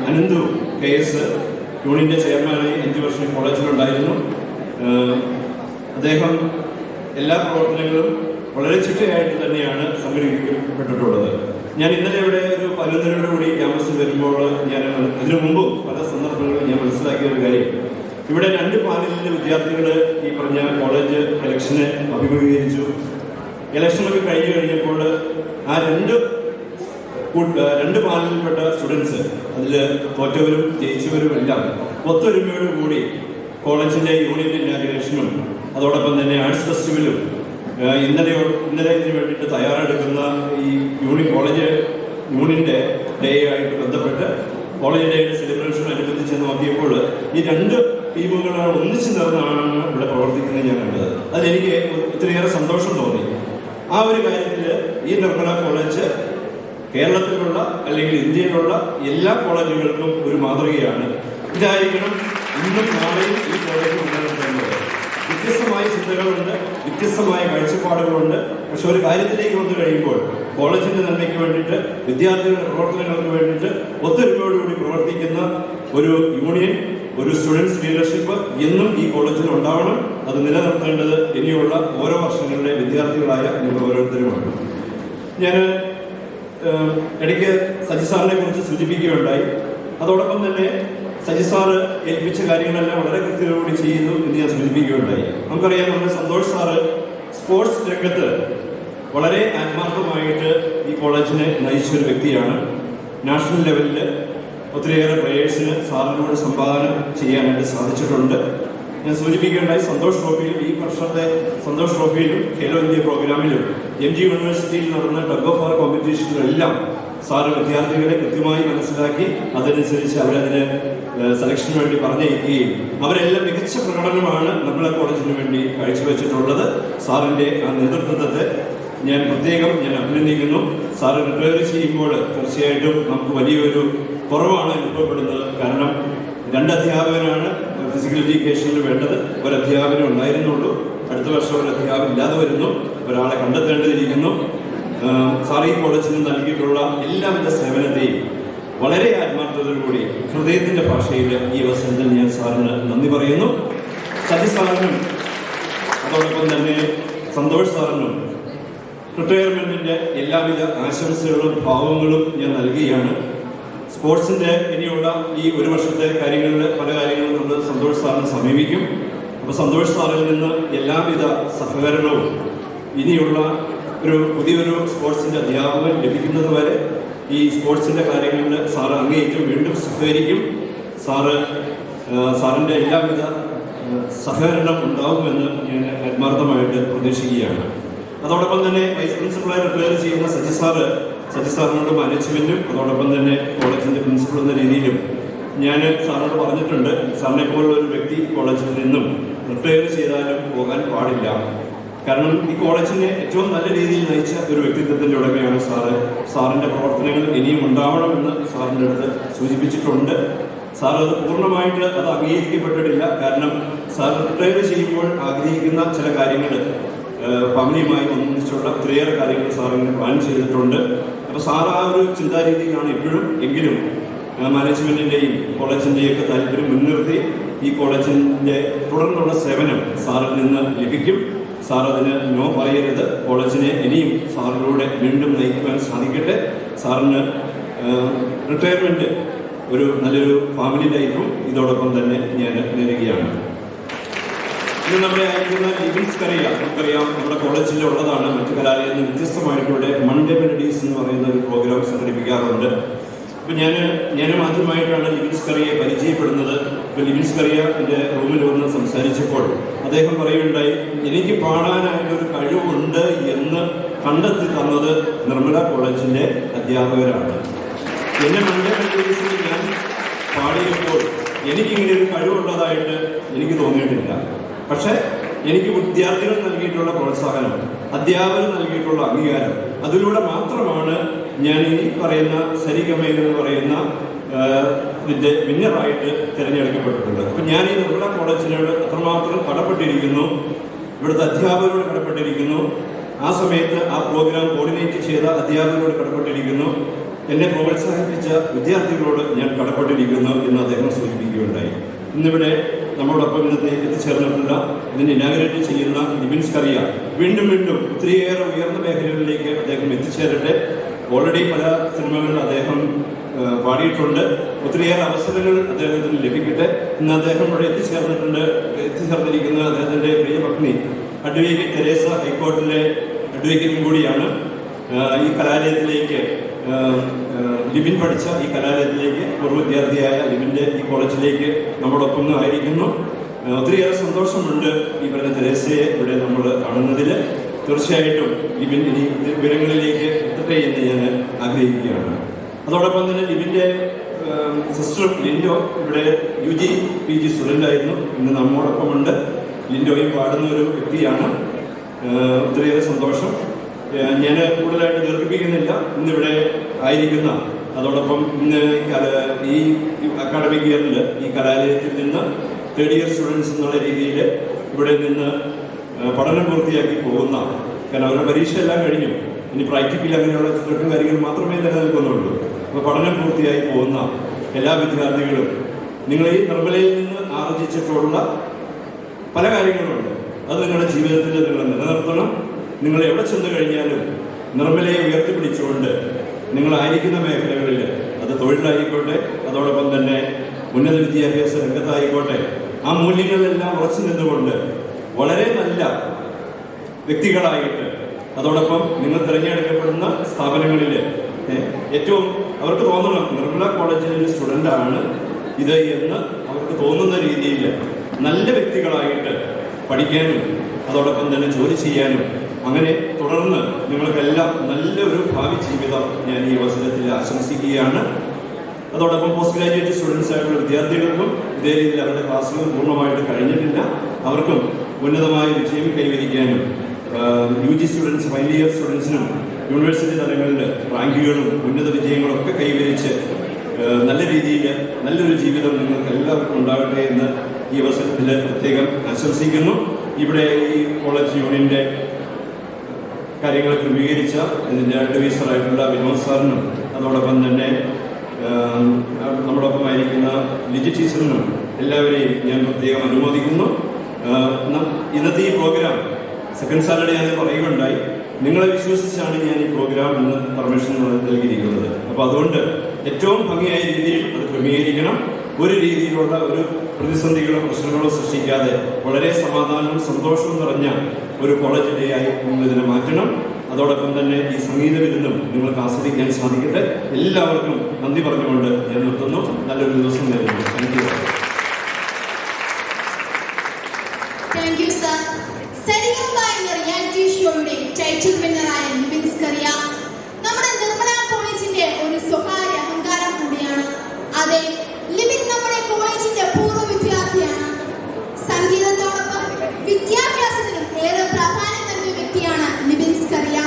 അനന്തു KS യൂണിയന്റെ ചെയർമാനായി 5 വർഷം കോളേജിലുണ്ടായിരുന്നു. അദ്ദേഹം എല്ലാ പ്രവർത്തനങ്ങളും വളരെ ചിട്ടയായിട്ട് തന്നെയാണ് സംഘടിപ്പിക്കപ്പെട്ടിട്ടുള്ളത്. ഞാൻ ഇന്നലെ ഇവിടെ ഒരു പലതരയോടുകൂടി ക്യാമ്പസിൽ വരുമ്പോൾ ഞാൻ അതിനു മുമ്പും പല സന്ദർഭങ്ങളിൽ ഞാൻ മനസ്സിലാക്കിയ ഒരു കാര്യം, ഇവിടെ 2 പാനലിലെ വിദ്യാർത്ഥികൾ ഈ പറഞ്ഞ കോളേജ് ഇലക്ഷനെ അഭിമുഖീകരിച്ചു. ഇലക്ഷനൊക്കെ കഴിഞ്ഞപ്പോൾ ആ രണ്ട് പാനലിൽപ്പെട്ട സ്റ്റുഡൻസ്, അതിൽ തോറ്റവരും ജയിച്ചവരും എല്ലാം ഒത്തൊരുമയോട് കൂടി കോളേജിന്റെ യൂണിയൻ ഇനാഗുറേഷനും അതോടൊപ്പം തന്നെ ആർട്സ് ഫെസ്റ്റിവലും ഇന്നലെ ഇതിനു വേണ്ടിയിട്ട് തയ്യാറെടുക്കുന്ന ഈ കോളേജ് യൂണിയന്റെ ഡേ ആയിട്ട് ബന്ധപ്പെട്ട് കോളേജ് ഡേയുടെ സെലിബ്രേഷൻ അനുബന്ധിച്ച് നോക്കിയപ്പോൾ ഈ 2 ടീമുകളാണ് ഒന്നിച്ചു നിറഞ്ഞാണ് ഇവിടെ പ്രവർത്തിക്കുന്നത് ഞാൻ കണ്ടത്. അതിലെനിക്ക് ഒത്തിരിയേറെ സന്തോഷം തോന്നി. ആ ഒരു കാര്യത്തിൽ ഈ നിർമ്മല കോളേജ് കേരളത്തിലുള്ള അല്ലെങ്കിൽ ഇന്ത്യയിലുള്ള എല്ലാ കോളേജുകൾക്കും ഒരു മാതൃകയാണ്. ഇതായിരിക്കണം ഇന്നും നാളെയും ഈ കോളേജ് ഉണ്ടാകുന്നത്. വ്യത്യസ്തമായ ചിന്തകളുണ്ട്, വ്യത്യസ്തമായ കാഴ്ചപ്പാടുകളുണ്ട്. പക്ഷെ ഒരു കാര്യത്തിലേക്ക് വന്നു കഴിയുമ്പോൾ കോളേജിന്റെ നന്മയ്ക്ക് വേണ്ടിയിട്ട്, വിദ്യാർത്ഥികളുടെ പ്രവർത്തനങ്ങൾക്ക് വേണ്ടിയിട്ട് ഒത്തൊരുമയോടുകൂടി പ്രവർത്തിക്കുന്ന ഒരു യൂണിയൻ, ഒരു സ്റ്റുഡൻസ് ലീഡർഷിപ്പ് എന്നും ഈ കോളേജിൽ ഉണ്ടാവണം. അത് നിലനിർത്തേണ്ടത് ഇനിയുള്ള ഓരോ വർഷങ്ങളിലെ വിദ്യാർത്ഥികളായ നിങ്ങൾ ഓരോരുത്തരുമാണ്. ഞാൻ ഇടയ്ക്ക് സജി സാറിനെ കുറിച്ച് സൂചിപ്പിക്കുകയുണ്ടായി. അതോടൊപ്പം തന്നെ സജി സാറ് ഏൽപ്പിച്ച കാര്യങ്ങളെല്ലാം വളരെ കൃത്യതയോടുകൂടി ചെയ്തു എന്ന് ഞാൻ സൂചിപ്പിക്കുകയുണ്ടായി. നമുക്കറിയാം, നമ്മുടെ സന്തോഷ് സാറ് സ്പോർട്സ് രംഗത്ത് വളരെ ആത്മാർത്ഥമായിട്ട് ഈ കോളേജിനെ നയിച്ചൊരു വ്യക്തിയാണ്. നാഷണൽ ലെവലിൽ ഒത്തിരിയേറെ പ്ലേയേഴ്സിന് സാറിനോട് സംഭാവന ചെയ്യാനായിട്ട് സാധിച്ചിട്ടുണ്ട്. ഞാൻ സൂചിപ്പിക്കുകയുണ്ടായി, സന്തോഷ് ട്രോഫിയിലും ഈ വർഷത്തെ സന്തോഷ് ട്രോഫിയിലും ഖേലോ ഇന്ത്യ പ്രോഗ്രാമിലും MG യൂണിവേഴ്സിറ്റിയിൽ നടന്ന ടഗ് ഓഫ് വാർ കോമ്പറ്റീഷനിലെല്ലാം സാറ് വിദ്യാർത്ഥികളെ കൃത്യമായി മനസ്സിലാക്കി അതനുസരിച്ച് അവരതിന് സെലക്ഷന് വേണ്ടി പറഞ്ഞയക്കുകയും അവരെല്ലാം മികച്ച പ്രകടനമാണ് നമ്മളെ കോളേജിന് വേണ്ടി കാഴ്ചവെച്ചിട്ടുള്ളത്. സാറിൻ്റെ ആ നേതൃത്വത്തെ ഞാൻ പ്രത്യേകം അഭിനന്ദിക്കുന്നു. സാറ് റിട്ടയർ ചെയ്യുമ്പോൾ തീർച്ചയായിട്ടും നമുക്ക് വലിയൊരു കുറവാണ് അനുഭവപ്പെടുന്നത്. കാരണം 2 അധ്യാപകനാണ് ഫിസിക്കൽ എഡ്യൂക്കേഷനിൽ വേണ്ടത്. ഒരു അധ്യാപനം ഉണ്ടായിരുന്നുള്ളൂ. അടുത്ത വർഷം ഒരു അധ്യാപനം ഇല്ലാതെ വരുന്നു. ഒരാളെ കണ്ടെത്തേണ്ടതിരിക്കുന്നു. സാർ ഈ കോളേജിന് നൽകിയിട്ടുള്ള എല്ലാവിധ സേവനത്തെയും വളരെ ആത്മാർത്ഥതയോടുകൂടി ഹൃദയത്തിന്റെ ഭാഷയിൽ ഈ അവസരത്തിൽ ഞാൻ സാറിന് നന്ദി പറയുന്നു. സജി സാറിനും അതോടൊപ്പം തന്നെ സന്തോഷ് സാറിനും റിട്ടയർമെന്റിന്റെ എല്ലാവിധ ആശംസകളും ഭാവങ്ങളും ഞാൻ നൽകുകയാണ്. സ്പോർട്സിന്റെ ഇനിയുള്ള ഈ ഒരു വർഷത്തെ കാര്യങ്ങളിൽ പല കാര്യങ്ങളും നമ്മൾ സന്തോഷ് സാറിനെ സമീപിക്കും. അപ്പോൾ സന്തോഷ് സാറിൽ നിന്ന് എല്ലാവിധ സഹകരണവും ഇനിയുള്ള പുതിയൊരു സ്പോർട്സിന്റെ അധ്യാപകൻ ലഭിക്കുന്നത് വരെ ഈ സ്പോർട്സിൻ്റെ കാര്യങ്ങളിൽ സാറ് അങ്ങേയറ്റം വീണ്ടും സഹകരിക്കും. സാറിൻ്റെ എല്ലാവിധ സഹകരണം ഉണ്ടാകുമെന്ന് ഞാൻ ആത്മാർത്ഥമായിട്ട് പ്രതീക്ഷിക്കുകയാണ്. അതോടൊപ്പം തന്നെ വൈസ് പ്രിൻസിപ്പളായി റിട്ടയർ ചെയ്യുന്ന സജി സാറിനോട് മാനേജ്മെൻറ്റും അതോടൊപ്പം തന്നെ കോളേജിൻ്റെ പ്രിൻസിപ്പൾ എന്ന രീതിയിലും ഞാൻ സാറിനോട് പറഞ്ഞിട്ടുണ്ട്, സാറിനെ പോലുള്ള ഒരു വ്യക്തി കോളേജിൽ നിന്നും റിട്ടയർ ചെയ്താലും പോകാൻ പാടില്ല. കാരണം ഈ കോളേജിനെ ഏറ്റവും നല്ല രീതിയിൽ നയിച്ച ഒരു വ്യക്തിത്വത്തിൻ്റെ ഉടമയാണ് സാറിൻ്റെ പ്രവർത്തനങ്ങൾ ഇനിയും ഉണ്ടാവണമെന്ന് സാറിൻ്റെ അടുത്ത് സൂചിപ്പിച്ചിട്ടുണ്ട്. സാർ അത് പൂർണ്ണമായിട്ട് അത് അംഗീകരിക്കപ്പെട്ടിട്ടില്ല. കാരണം സാർ റിട്ടയർ ചെയ്യുമ്പോൾ ആഗ്രഹിക്കുന്ന ചില കാര്യങ്ങൾ ഫാമിലിയുമായി ഒന്നിച്ചുള്ള ഒത്തിരിയേറെ കാര്യങ്ങൾ സാറിങ്ങനെ പ്ലാൻ ചെയ്തിട്ടുണ്ട്. അപ്പോൾ സാർ ആ ഒരു ചിന്താരീതിയിലാണ് ഇപ്പോഴും. എങ്കിലും മാനേജ്മെൻറ്റിൻ്റെയും കോളേജിൻ്റെയും ഒക്കെ താല്പര്യം മുൻനിർത്തി ഈ കോളേജിൻ്റെ തുടർന്നുള്ള സേവനം സാറിൽ നിന്ന് ലഭിക്കും. സാർ അതിന് നോ പറയരുത്. കോളേജിനെ ഇനിയും സാറിലൂടെ വീണ്ടും നയിക്കുവാൻ സാധിക്കട്ടെ. സാറിന് റിട്ടയർമെൻറ്റ് ഒരു നല്ലൊരു ഫാമിലി ലൈഫും ഇതോടൊപ്പം തന്നെ ഞാൻ നേരുകയാണ്. ഇന്ന് നമ്മുടെ ആയിരിക്കുന്ന ലിബിൻസ് കറിയ നമുക്കറിയാം, നമ്മുടെ കോളേജിൽ ഉള്ളതാണ്. മറ്റു കലാലയത്തിൽ നിന്ന് വ്യത്യസ്തമായിട്ടുള്ള മൺഡേ മെലഡീസ് എന്ന് പറയുന്ന ഒരു പ്രോഗ്രാം സംഘടിപ്പിക്കാറുണ്ട്. അപ്പോൾ ഞാൻ ആദ്യമായിട്ടാണ് ലിബിൻസ് കറിയെ പരിചയപ്പെടുന്നത്. ഇപ്പോൾ ലിബിൻസ് കറിയ എൻ്റെ റൂമിൽ വന്ന് സംസാരിച്ചപ്പോൾ അദ്ദേഹം പറയുകയുണ്ടായി, എനിക്ക് പാടാനായിട്ടൊരു കഴിവുണ്ട് എന്ന് കണ്ടെത്തി തന്നത് നിർമ്മല കോളേജിൻ്റെ അധ്യാപകരാണ്. എന്നെ മൺഡേ മെലഡീസിൽ ഞാൻ പാടിയപ്പോൾ എനിക്കിങ്ങനെ ഒരു കഴിവുള്ളതായിട്ട് എനിക്ക് തോന്നിയിട്ടില്ല. പക്ഷേ എനിക്ക് വിദ്യാർത്ഥികൾ നൽകിയിട്ടുള്ള പ്രോത്സാഹനം, അധ്യാപകർ നൽകിയിട്ടുള്ള അംഗീകാരം, അതിലൂടെ മാത്രമാണ് ഞാൻ ഈ പറയുന്ന സരിഗമയിൽ എന്ന് പറയുന്ന ഇതിൻ്റെ വിന്നറായിട്ട് തിരഞ്ഞെടുക്കപ്പെട്ടിട്ടുള്ളത്. അപ്പം ഞാൻ ഈ നിർമ്മല കോളേജിനോട് അത്രമാത്രം കടപ്പെട്ടിരിക്കുന്നു, ഇവിടുത്തെ അധ്യാപകരോട് കടപ്പെട്ടിരിക്കുന്നു, ആ സമയത്ത് ആ പ്രോഗ്രാം കോർഡിനേറ്റ് ചെയ്ത അധ്യാപകരോട് കടപ്പെട്ടിരിക്കുന്നു, എന്നെ പ്രോത്സാഹിപ്പിച്ച വിദ്യാർത്ഥികളോട് ഞാൻ കടപ്പെട്ടിരിക്കുന്നു എന്ന് അദ്ദേഹം സൂചിപ്പിക്കുകയുണ്ടായി. ഇന്നിവിടെ നമ്മളോടൊപ്പം ഇന്നത്തെ എത്തിച്ചേർന്നിട്ടുള്ള ഇതിനെ ഇനാഗുറേറ്റ് ചെയ്യുന്ന ലിബിൻസ് കറിയ വീണ്ടും ഒത്തിരിയേറെ ഉയർന്ന മേഖലകളിലേക്ക് അദ്ദേഹം എത്തിച്ചേരട്ടെ. ഓൾറെഡി പല സിനിമകളിൽ അദ്ദേഹം പാടിയിട്ടുണ്ട്. ഒത്തിരിയേറെ അവസരങ്ങൾ അദ്ദേഹത്തിന് ലഭിക്കട്ടെ. ഇന്ന് അദ്ദേഹം ഇവിടെ എത്തിച്ചേർന്നിരിക്കുന്ന അദ്ദേഹത്തിൻ്റെ പ്രിയപത്നി അഡ്വക്കേറ്റ് തെരേസ ഹൈക്കോടതിയിലെ അഡ്വക്കേറ്റും കൂടിയാണ്. ഈ കലാലയത്തിലേക്ക് ലിബിൻ പഠിച്ച ഈ കലാലയത്തിലേക്ക് പൂർവ്വ വിദ്യാർത്ഥിയായ ലിബിൻ്റെ ഈ കോളേജിലേക്ക് നമ്മോടൊപ്പം ആയിരിക്കുന്നു. ഒത്തിരിയേറെ സന്തോഷമുണ്ട് ഈ പറഞ്ഞ തെരേസയെ ഇവിടെ നമ്മൾ കാണുന്നതിൽ. തീർച്ചയായിട്ടും ലിബിൻ ഇനി വിവരങ്ങളിലേക്ക് എത്തട്ടെ എന്ന് ഞാൻ ആഗ്രഹിക്കുകയാണ്. അതോടൊപ്പം തന്നെ ലിബിൻ്റെ സിസ്റ്റർ ലിൻഡോ ഇവിടെ UG PG സ്റ്റുഡൻ്റ് ആയിരുന്നു, ഇന്ന് നമ്മോടൊപ്പമുണ്ട്. ലിൻഡോയും പാടുന്ന ഒരു വ്യക്തിയാണ്. ഒത്തിരിയേറെ സന്തോഷം. ഞാൻ കൂടുതലായിട്ട് ദീർഘിപ്പിക്കുന്നില്ല. ഇന്നിവിടെ ആയിരിക്കുന്ന അതോടൊപ്പം ഇന്ന് ഈ അക്കാഡമിക് ഇയറിൽ ഈ കലാലയത്തിൽ നിന്ന് തേർഡ് ഇയർ സ്റ്റുഡൻസ് എന്നുള്ള രീതിയിൽ ഇവിടെ നിന്ന് പഠനം പൂർത്തിയാക്കി പോകുന്ന, കാരണം അവരുടെ പരീക്ഷ എല്ലാം കഴിഞ്ഞു, ഇനി പ്രാക്ടിക്കൽ അങ്ങനെയുള്ള ചിത്രക്കും കാര്യങ്ങൾ മാത്രമേ നിലനിൽക്കുന്നുള്ളൂ. അപ്പോൾ പഠനം പൂർത്തിയായി പോകുന്ന എല്ലാ വിദ്യാർത്ഥികളും നിങ്ങൾ ഈ നിർമ്മലയിൽ നിന്ന് ആർജിച്ചിട്ടുള്ള പല കാര്യങ്ങളുണ്ട്. അത് നിങ്ങളുടെ ജീവിതത്തിൽ നിങ്ങൾ നിലനിർത്തണം. നിങ്ങൾ എവിടെ ചെന്ന് കഴിഞ്ഞാലും നിർമ്മലയെ ഉയർത്തിപ്പിടിച്ചുകൊണ്ട് നിങ്ങളായിരിക്കുന്ന മേഖലകളിൽ, അത് തൊഴിലായിക്കോട്ടെ, അതോടൊപ്പം തന്നെ ഉന്നത വിദ്യാഭ്യാസ രംഗത്തായിക്കോട്ടെ, ആ മൂല്യങ്ങളിലെല്ലാം ഉറച്ചു നിന്നുകൊണ്ട് വളരെ നല്ല വ്യക്തികളായിട്ട്, അതോടൊപ്പം നിങ്ങൾ തിരഞ്ഞെടുക്കപ്പെടുന്ന സ്ഥാപനങ്ങളിൽ ഏറ്റവും അവർക്ക് തോന്നണം നിർമ്മല കോളേജിലെ ഒരു സ്റ്റുഡൻ്റാണ് ഇത് എന്ന് അവർക്ക് തോന്നുന്ന രീതിയിൽ നല്ല വ്യക്തികളായിട്ട് പഠിക്കാനും അതോടൊപ്പം തന്നെ ജോലി ചെയ്യാനും, അങ്ങനെ തുടർന്ന് നിങ്ങൾക്കെല്ലാം നല്ലൊരു ഭാവി ജീവിതം ഞാൻ ഈ അവസരത്തിൽ ആശംസിക്കുകയാണ്. അതോടൊപ്പം പോസ്റ്റ് ഗ്രാജുവേറ്റ് സ്റ്റുഡൻസ് ആയിട്ടുള്ള വിദ്യാർത്ഥികൾക്കും ഇതേ രീതിയിൽ അവരുടെ ക്ലാസ്സുകൾ പൂർണ്ണമായിട്ട് കഴിഞ്ഞിട്ടില്ല, അവർക്കും ഉന്നതമായ വിജയം കൈവരിക്കാനും, UG സ്റ്റുഡൻസ് ഫൈനൽ ഇയർ സ്റ്റുഡൻസിനും യൂണിവേഴ്സിറ്റി തലങ്ങളിൽ റാങ്കുകളും ഉന്നത വിജയങ്ങളും ഒക്കെ കൈവരിച്ച് നല്ല രീതിയിൽ നല്ലൊരു ജീവിതം നിങ്ങൾക്ക് എല്ലാവർക്കും ഉണ്ടാകട്ടെ എന്ന് ഈ അവസരത്തിൽ പ്രത്യേകം ആശംസിക്കുന്നു. ഇവിടെ ഈ കോളേജ് യൂണിയൻ്റെ കാര്യങ്ങൾ ക്രമീകരിച്ച ഇതിൻ്റെ അഡ്വൈസറായിട്ടുള്ള വിനോദ് സാറിനും അതോടൊപ്പം തന്നെ നമ്മോടൊപ്പമായിരിക്കുന്ന ലിജി ടീച്ചറിനും എല്ലാവരെയും ഞാൻ പ്രത്യേകം അനുമോദിക്കുന്നു. ഇന്നത്തെ ഈ പ്രോഗ്രാം സെക്കൻഡ് സാറ്റർഡേ ഞാൻ പറയുകയുണ്ടായി, നിങ്ങളെ വിശ്വസിച്ചാണ് ഞാൻ ഈ പ്രോഗ്രാം ഇന്ന് പെർമിഷൻ നൽകിയിരിക്കുന്നത്. അപ്പോൾ അതുകൊണ്ട് ഏറ്റവും ഭംഗിയായ രീതിയിൽ അത് ക്രമീകരിക്കണം. ഒരു രീതിയിലുള്ള ഒരു പ്രതിസന്ധികളോ പ്രശ്നങ്ങളോ സൃഷ്ടിക്കാതെ വളരെ സമാധാനവും സന്തോഷവും നിറഞ്ഞ ഒരു കോളേജ് ഡേ ആയി നിങ്ങൾ ഇതിനെ മാറ്റണം. അതോടൊപ്പം തന്നെ ഈ സംഗീത വിരുന്നും നിങ്ങൾക്ക് ആസ്വദിക്കാൻ സാധിക്കട്ടെ. എല്ലാവർക്കും നന്ദി പറഞ്ഞുകൊണ്ട് ഞാൻ നിർത്തുന്നു. നല്ലൊരു ദിവസം നേരുന്നു. Thank you. Thank you sir. Sarigama എന്ന റിയാലിറ്റി ഷോയുടെ ടൈറ്റിൽ വിന്നറായ നിബിൻ സ്കറിയ നമ്മുടെ നിർമ്മല കോളേജിന്റെ ഒരു സ്വകാര്യ അഹങ്കാരം കൂടിയാണ്. അതെ, ലിബിൻ നമ്മുടെ കോളേജിന്റെ പൂർവ്വ വിദ്യാർത്ഥിയാണ്. സംഗീതത്തോടൊപ്പം വിദ്യാഭ്യാസത്തിനും ഏറെ പ്രാധാന്യം നൽകിയ വ്യക്തിയാണ് നിബിൻ സ്കറിയ.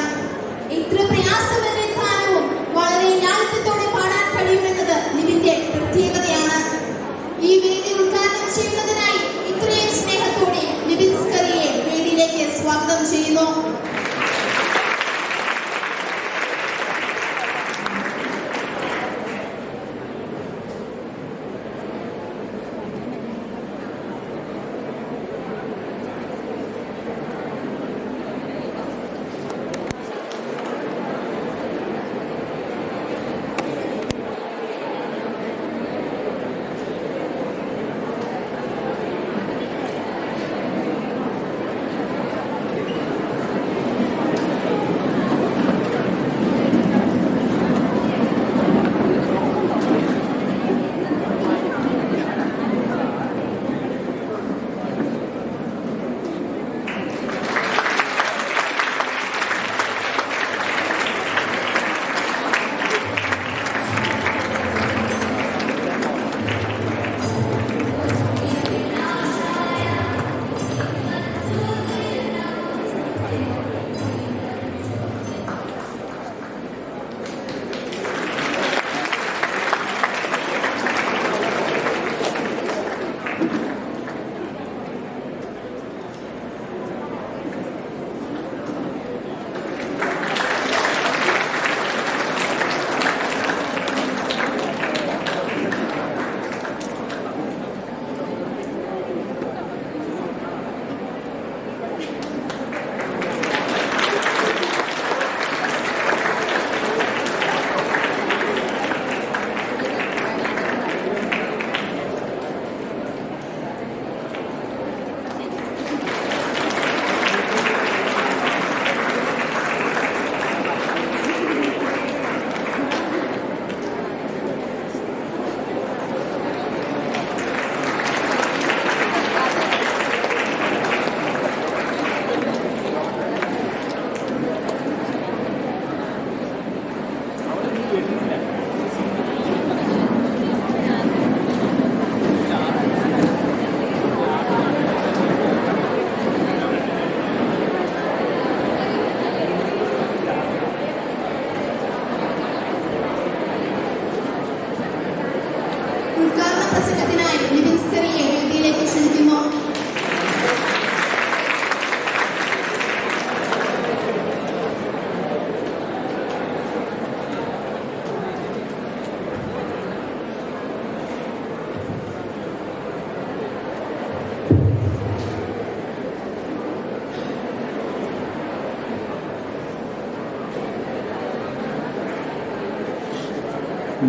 ഇത്ര പ്രയാസമേറിയ ഗാനവും വളരെ ലാളിത്യത്തോടെ പാടാൻ കഴിയുമെന്നത് നിബിന്റെ പ്രത്യേകതയാണ്. ഈ വേദി ഉദ്ഘാടനം ചെയ്യുന്നതിനായി ഇത്രയും സ്നേഹത്തോടെ നിബിൻ സ്കറിയയെ വേദിയിലേക്ക് സ്വാഗതം ചെയ്യുന്നു.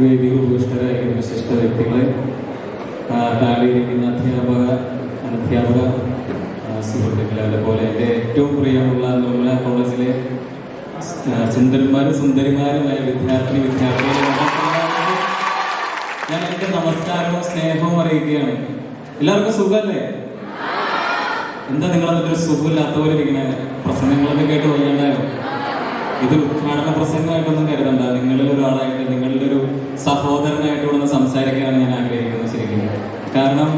വേദിയിൽ ഉപവിഷ്ടരായിരിക്കുന്ന വിശിഷ്ട വ്യക്തികളെ, താഴെയിരിക്കുന്ന അധ്യാപക സുഹൃത്തുക്കളെ, അതുപോലെ എൻ്റെ ഏറ്റവും പ്രിയമുള്ള നിർമ്മല കോളേജിലെ സുന്ദരന്മാരും സുന്ദരിമാരുമായ വിദ്യാർത്ഥികളെ ഞാൻ എൻ്റെ നമസ്കാരവും സ്നേഹവും അറിയിക്കുകയാണ്. എല്ലാവർക്കും സുഖമല്ലേ? എന്താ നിങ്ങളെന്നിട്ടൊരു സുഖമില്ലാത്തവരിങ്ങനെ പ്രസംഗങ്ങളൊക്കെ കേട്ട് വയ്യാണ്ടായോ? ഇത് ഉദ്ഘാടന പ്രസംഗമായിട്ടൊന്നും കരുതണ്ട. നിങ്ങളിൽ ഒരാളായിട്ട്, നിങ്ങളുടെ ഒരു സഹോദരനായിട്ട് ഇവിടെ നിന്ന് സംസാരിക്കാനാണ് ഞാൻ ആഗ്രഹിക്കുന്നത് ശരിക്കും. കാരണം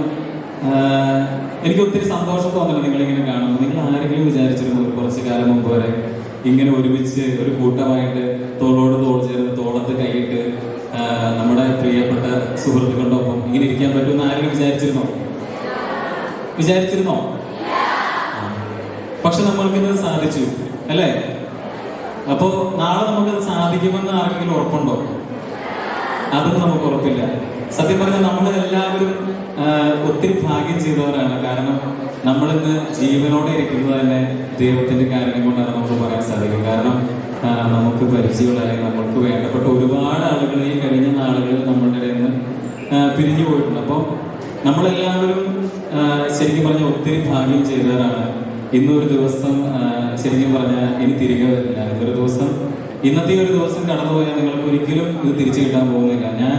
എനിക്ക് ഒത്തിരി സന്തോഷം തോന്നണം നിങ്ങളിങ്ങനെ കാണുമ്പോൾ. നിങ്ങൾ ആരെങ്കിലും വിചാരിച്ചിരുന്നു കുറച്ച് കാലം മുമ്പ് വരെ ഇങ്ങനെ ഒരുമിച്ച് ഒരു കൂട്ടമായിട്ട് തോളോട് തോൾ ചേർന്ന് തോളത്ത് കൈയിട്ട് നമ്മുടെ പ്രിയപ്പെട്ട സുഹൃത്തുക്കളുടെ ഒപ്പം ഇങ്ങനെ ഇരിക്കാൻ പറ്റുമെന്ന് ആരെങ്കിലും വിചാരിച്ചിരുന്നോ? പക്ഷെ നമ്മൾക്കിത് സാധിച്ചു അല്ലേ? അപ്പോ നാളെ നമുക്കത് സാധിക്കുമെന്ന് ആർക്കെങ്കിലും ഉറപ്പുണ്ടോ? അതും നമുക്ക് ഉറപ്പില്ല. സത്യം പറഞ്ഞാൽ നമ്മൾ എല്ലാവരും ഒത്തിരി ഭാഗ്യം ചെയ്തവരാണ്. കാരണം നമ്മളിന്ന് ജീവനോടെ ഇരിക്കുന്നത് തന്നെ ദൈവത്തിന്റെ കാരണം കൊണ്ടാണ് നമുക്ക് പറയാൻ സാധിക്കും. കാരണം നമുക്ക് പരിചയമുള്ള അല്ലെങ്കിൽ നമുക്ക് വേണ്ടപ്പെട്ട ഒരുപാട് ആളുകൾ ഈ കഴിഞ്ഞ നാളുകളിൽ നമ്മളുടെ ഇടയിൽ നിന്ന് പിരിഞ്ഞു പോയിട്ടുണ്ട്. അപ്പം നമ്മളെല്ലാവരും ശരിക്കും പറഞ്ഞാൽ ഒത്തിരി ഭാഗ്യം ചെയ്തവരാണ്. ഇന്നൊരു ദിവസം ശരിക്കും പറഞ്ഞാൽ ഇനി തിരികെ വരില്ല. ഇന്നൊരു ദിവസം, ഇന്നത്തെ ഒരു ദിവസം കടന്നുപോയാൽ നിങ്ങൾക്ക് ഒരിക്കലും ഇത് തിരിച്ചു കിട്ടാൻ പോകുന്നില്ല. ഞാൻ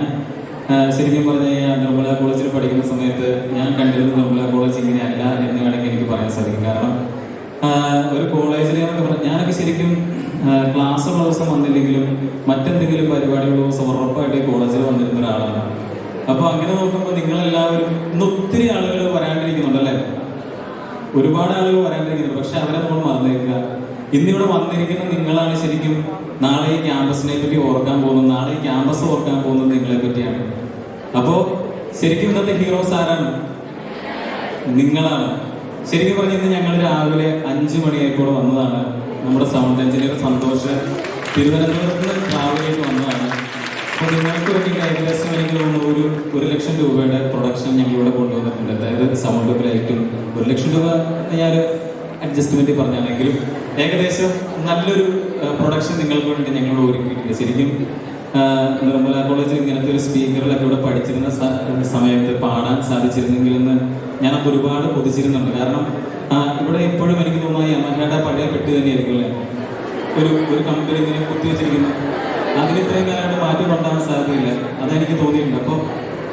ശരിക്കും പറഞ്ഞു കഴിഞ്ഞാൽ നിർമ്മല കോളേജിൽ പഠിക്കുന്ന സമയത്ത് ഞാൻ കണ്ടിരുന്ന നിർമ്മല കോളേജ് ഇങ്ങനെയല്ല എന്ന് വേണമെങ്കിൽ എനിക്ക് പറയാൻ സാധിക്കും. കാരണം ഒരു കോളേജിൽ ഞാനൊക്കെ ശരിക്കും ക്ലാസ്സുള്ള ദിവസം വന്നില്ലെങ്കിലും മറ്റെന്തെങ്കിലും പരിപാടിയുള്ള ദിവസം ഉറപ്പായിട്ട് ഈ കോളേജിൽ വന്നിരുന്ന ഒരാളാണ്. അപ്പോൾ അങ്ങനെ നോക്കുമ്പോൾ നിങ്ങളെല്ലാവരും ഇന്ന് ഒത്തിരി ആളുകൾ വരാണ്ടിരിക്കുന്നുണ്ടല്ലേ? ഒരുപാട് ആളുകൾ വരാണ്ടിരിക്കുന്നുണ്ട്. പക്ഷെ അവരെ നമ്മൾ മറന്നേക്കുക. ഇന്നിവിടെ വന്നിരിക്കുന്ന നിങ്ങളാണ് ശരിക്കും നാളെ ഈ ക്യാമ്പസിനെ പറ്റി ഓർക്കാൻ പോകുന്നത്. നാളെ ഈ ക്യാമ്പസ് ഓർക്കാൻ പോകുന്നത് നിങ്ങളെ പറ്റിയാണ്. അപ്പോൾ ശരിക്കും ഇന്നത്തെ ഹീറോസ് ആരാണ്? നിങ്ങളാണ്. ശരിക്കും പറഞ്ഞ ഇന്ന് ഞങ്ങൾ രാവിലെ 5 മണിയായിക്കൂടെ വന്നതാണ്. നമ്മുടെ സൗണ്ട് എഞ്ചിനീയർ സന്തോഷ് തിരുവനന്തപുരത്ത് നിന്ന് ട്രാവൽ വന്നതാണ്. അപ്പോൾ നിങ്ങൾക്ക് വേണ്ടി ഏകദേശം എനിക്ക് തോന്നുന്നു 1 ലക്ഷം രൂപയുടെ പ്രൊഡക്ഷൻ ഞങ്ങളിവിടെ കൊണ്ടുവന്നിട്ടുണ്ട്. അതായത് സൗണ്ടും ലൈറ്റും 1 ലക്ഷം രൂപ ഞാൻ അഡ്ജസ്റ്റ്മെന്റ് പറഞ്ഞാണെങ്കിലും ഏകദേശം നല്ലൊരു പ്രൊഡക്ഷൻ നിങ്ങൾക്ക് വേണ്ടി ഞങ്ങൾ ഒരുക്കിയിട്ടുണ്ട്. ശരിക്കും നിർമ്മല കോളേജിൽ ഇങ്ങനത്തെ ഒരു സ്പീക്കറിലൊക്കെ ഇവിടെ പഠിച്ചിരുന്ന സമയത്ത് പാടാൻ സാധിച്ചിരുന്നെങ്കിലെന്ന് ഞാനത് ഒരുപാട് കൊതിച്ചിരുന്നുണ്ട്. കാരണം ഇവിടെ എപ്പോഴും എനിക്ക് തോന്നുന്ന യമഹയുടെ പഴയ പെട്ടി തന്നെയായിരിക്കും അല്ലേ, ഒരു കമ്പനി ഇങ്ങനെ കുത്തി വെച്ചിരിക്കുന്നു. അതിന് ഇത്രയും കാലമായിട്ട് മാറ്റം കൊണ്ടാകാൻ സാധ്യതയില്ല. അതെനിക്ക് തോന്നിയിട്ടുണ്ട്. അപ്പോൾ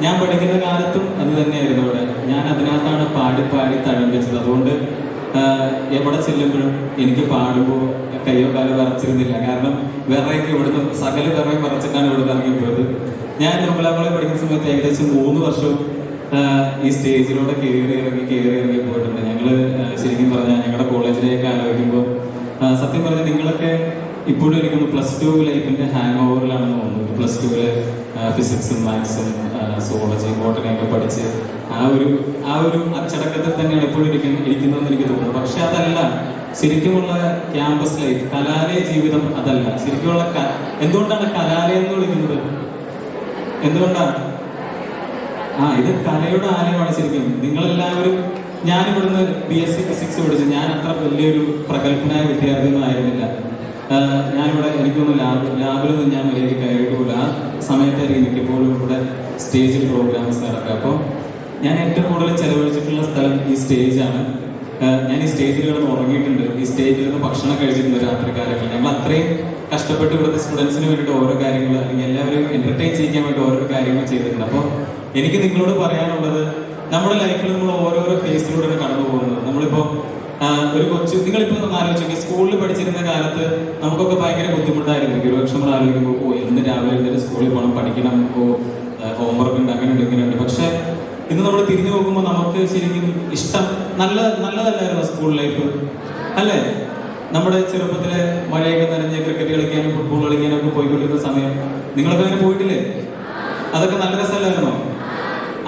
ഞാൻ പഠിക്കുന്ന കാലത്തും അത് തന്നെയായിരുന്നു ഇവിടെ. ഞാൻ അതിനകത്താണ് പാടി തഴമ്പിച്ചത്. അതുകൊണ്ട് എവിടെ ചെല്ലുമ്പോഴും എനിക്ക് പാടുമ്പോൾ കയ്യോ കാലോ വിറച്ചിരുന്നില്ല. കാരണം വിറയൊക്കെ ഇവിടുന്ന് സകല വിറയും വിറച്ചിട്ടാണ് ഇവിടുന്ന് ഇറങ്ങിപ്പോയത്. ഞാൻ നിർമ്മല കോളേജിൽ പഠിക്കുന്ന സമയത്ത് ഏകദേശം 3 വർഷവും ഈ സ്റ്റേജിലൂടെ കയറി ഇറങ്ങി പോയിട്ടുണ്ട്. ഞങ്ങൾ ശരിക്കും പറഞ്ഞാൽ ഞങ്ങളുടെ കോളേജിലേക്ക് ആലോചിക്കുമ്പോൾ സത്യം പറഞ്ഞാൽ നിങ്ങളൊക്കെ ഇപ്പോഴും എനിക്കൊന്ന് +2 ലൈഫിന്റെ ഹാങ് ഓവറിലാണെന്ന് തോന്നുന്നു. +2 ഫിസിക്സും മാത്സും സുവോളജി ബോട്ടണിയൊക്കെ പഠിച്ച് ആ ഒരു അച്ചടക്കത്തിൽ തന്നെയാണ് എപ്പോഴും ഇരിക്കുന്നതെന്ന് എനിക്ക് തോന്നുന്നു. പക്ഷെ അതല്ല ശരിക്കുമുള്ള ക്യാമ്പസ് ലൈഫ്, കലാലയ ജീവിതം അതല്ല ശരിക്കുമുള്ള. എന്തുകൊണ്ടാണ് കലാലയം എന്ന് വിളിക്കുന്നത്? എന്തുകൊണ്ടാണ്? ഇത് കലയുടെ ആലയമാണ് ശരിക്കും. നിങ്ങളെല്ലാവരും, ഞാനിവിടുന്ന് BSc ഫിസിക്സ് പഠിച്ചു. ഞാൻ അത്ര വലിയൊരു പ്രഗത്ഭനായ വിദ്യാർത്ഥിയൊന്നും ആയിരുന്നില്ല. ഞാനിവിടെ എനിക്കൊന്നും ലാബിലൊന്നും ഞാൻ വലിയ കയറിയിട്ട് പോലും. ആ സമയത്തായിരിക്കും മിക്കപ്പോഴും ഇവിടെ സ്റ്റേജിൽ പ്രോഗ്രാംസ് നടക്കുക. അപ്പോൾ ഞാൻ ഏറ്റവും കൂടുതൽ ചെലവഴിച്ചിട്ടുള്ള സ്ഥലം ഈ സ്റ്റേജാണ്. ഞാൻ ഈ സ്റ്റേജിൽ കിടന്ന് ഉറങ്ങിയിട്ടുണ്ട്. ഈ സ്റ്റേജിൽ നിന്ന് ഭക്ഷണം കഴിച്ചിട്ടുണ്ട് രാത്രി കാലങ്ങളിൽ. ഞങ്ങൾ അത്രയും കഷ്ടപ്പെട്ട് ഇവിടുത്തെ സ്റ്റുഡൻസിന് വേണ്ടിയിട്ട് ഓരോ കാര്യങ്ങൾ, അല്ലെങ്കിൽ എല്ലാവരും എന്റർടൈൻ ചെയ്യിക്കാൻ വേണ്ടി ഓരോ കാര്യങ്ങൾ ചെയ്തിട്ടുണ്ട്. അപ്പോൾ എനിക്ക് നിങ്ങളോട് പറയാനുള്ളത്, നമ്മുടെ ലൈഫിൽ നമ്മൾ ഓരോരോ ഫേസിലൂടെയാണ് കടന്നു പോകുന്നത്. നമ്മളിപ്പോൾ ഒരു നിങ്ങളിപ്പോൾ ഒന്ന് ആലോചിക്കുക, സ്കൂളിൽ പഠിച്ചിരുന്ന കാലത്ത് നമുക്കൊക്കെ ഭയങ്കര ബുദ്ധിമുട്ടായിരുന്നു. ഒരുപക്ഷെ നമ്മൾ ആലോചിക്കുമ്പോൾ എന്ന് രാവിലെ എഴുന്നേറ്റ് സ്കൂളിൽ പോകണം, പഠിക്കണം, ഹോംവർക്ക് ഉണ്ട്, അങ്ങനെ ഉണ്ട്, ഇങ്ങനെയുണ്ട്. പക്ഷെ ഇന്ന് നമ്മൾ തിരിഞ്ഞു നോക്കുമ്പോൾ നമുക്ക് ശരിക്കും ഇഷ്ടം നല്ലതല്ലായിരുന്നു സ്കൂൾ ലൈഫ് അല്ലേ? നമ്മുടെ ചെറുപ്പത്തിലെ മഴയൊക്കെ നനഞ്ഞ് ക്രിക്കറ്റ് കളിക്കാനും ഫുട്ബോൾ കളിക്കാനും ഒക്കെ പോയിക്കൊണ്ടിരുന്ന സമയം നിങ്ങളൊക്കെ അങ്ങനെ പോയിട്ടില്ലേ? അതൊക്കെ നല്ല രസമല്ലായിരുന്നോ?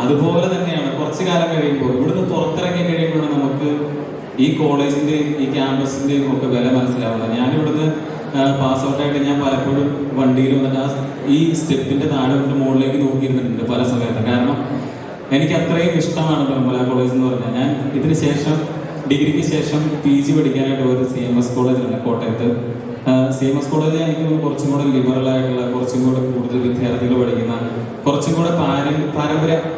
അതുപോലെ തന്നെയാണ് കുറച്ചു കാലം കഴിയുമ്പോൾ, ഇവിടുന്ന് പുറത്തിറങ്ങി കഴിയുമ്പോഴാണ് നമുക്ക് ഈ കോളേജിന്റെയും ഈ ക്യാമ്പസിന്റെയും ഒക്കെ വില മനസ്സിലാവുന്നത്. ഞാനിവിടുന്ന് പാസ് ഔട്ടായിട്ട് ഞാൻ പലപ്പോഴും വണ്ടിയിൽ വന്നിട്ട് ഈ സ്റ്റെപ്പിന്റെ താഴെ കൊണ്ട് മുകളിലേക്ക് നോക്കിയിരുന്നിട്ടുണ്ട് പല സമയത്ത്. കാരണം എനിക്ക് അത്രയും ഇഷ്ടമാണ് നിർമ്മല കോളേജ് എന്ന് പറഞ്ഞാൽ. ഞാൻ ഇതിന് ശേഷം ഡിഗ്രിക്ക് ശേഷം PG പഠിക്കാനായിട്ട് പോയത് CMS കോളേജിലാണ് കോട്ടയത്ത്. CMS കോളേജ് എനിക്ക് കുറച്ചും കൂടെ ലിബറൽ ആയിട്ടുള്ള, കുറച്ചും കൂടെ കൂടുതൽ വിദ്യാർത്ഥികൾ പഠിക്കുന്ന, കുറച്ചും കൂടെ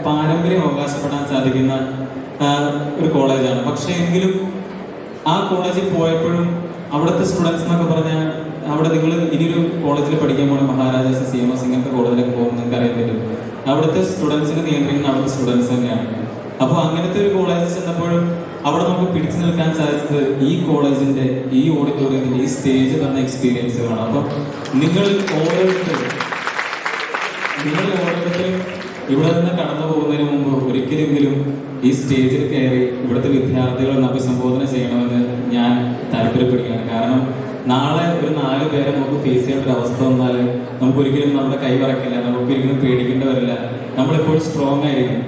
പാരമ്പര്യം അവകാശപ്പെടാൻ സാധിക്കുന്ന ഒരു കോളേജാണ്. പക്ഷെ എങ്കിലും ആ കോളേജിൽ പോയപ്പോഴും അവിടുത്തെ സ്റ്റുഡൻസ് എന്നൊക്കെ പറഞ്ഞാൽ, അവിടെ നിങ്ങൾ ഇനിയൊരു കോളേജിൽ പഠിക്കാൻ പോകണം, മഹാരാജാസ്, CMS ഇങ്ങനത്തെ കോളേജിലൊക്കെ പോകുമ്പോൾ നിങ്ങൾക്ക് അറിയാൻ പറ്റും, അവിടുത്തെ സ്റ്റുഡൻസിനെ നിയന്ത്രിക്കുന്ന അവിടുത്തെ സ്റ്റുഡൻസ് തന്നെയാണ്. അപ്പോൾ അങ്ങനത്തെ ഒരു കോളേജിൽ ചെന്നപ്പോഴും അവിടെ നമുക്ക് പിടിച്ചു നിൽക്കാൻ സാധിച്ചത് ഈ കോളേജിന്റെ, ഈ ഓഡിറ്റോറിയത്തിന്റെ, ഈ സ്റ്റേജ് തന്ന എക്സ്പീരിയൻസുകളാണ്. അപ്പം നിങ്ങൾ ഓരോരുത്തരും ഇവിടെ നിന്ന് കടന്നു പോകുന്നതിന് മുമ്പ് ഒരിക്കലെങ്കിലും ഈ സ്റ്റേജിൽ കയറി ഇവിടുത്തെ വിദ്യാർത്ഥികളെ അഭിസംബോധന ചെയ്യണമെന്ന് ഞാൻ താല്പര്യപ്പെടുകയാണ്. കാരണം നാളെ ഒരു 4 പേരെ നമുക്ക് ഫേസ് ചെയ്യേണ്ട ഒരു അവസ്ഥ വന്നാൽ നമുക്കൊരിക്കലും നമ്മുടെ കൈ വിറക്കില്ല, നമുക്കൊരിക്കലും പേടിക്കേണ്ടി വരില്ല, നമ്മളെപ്പോഴും സ്ട്രോങ് ആയിരിക്കും.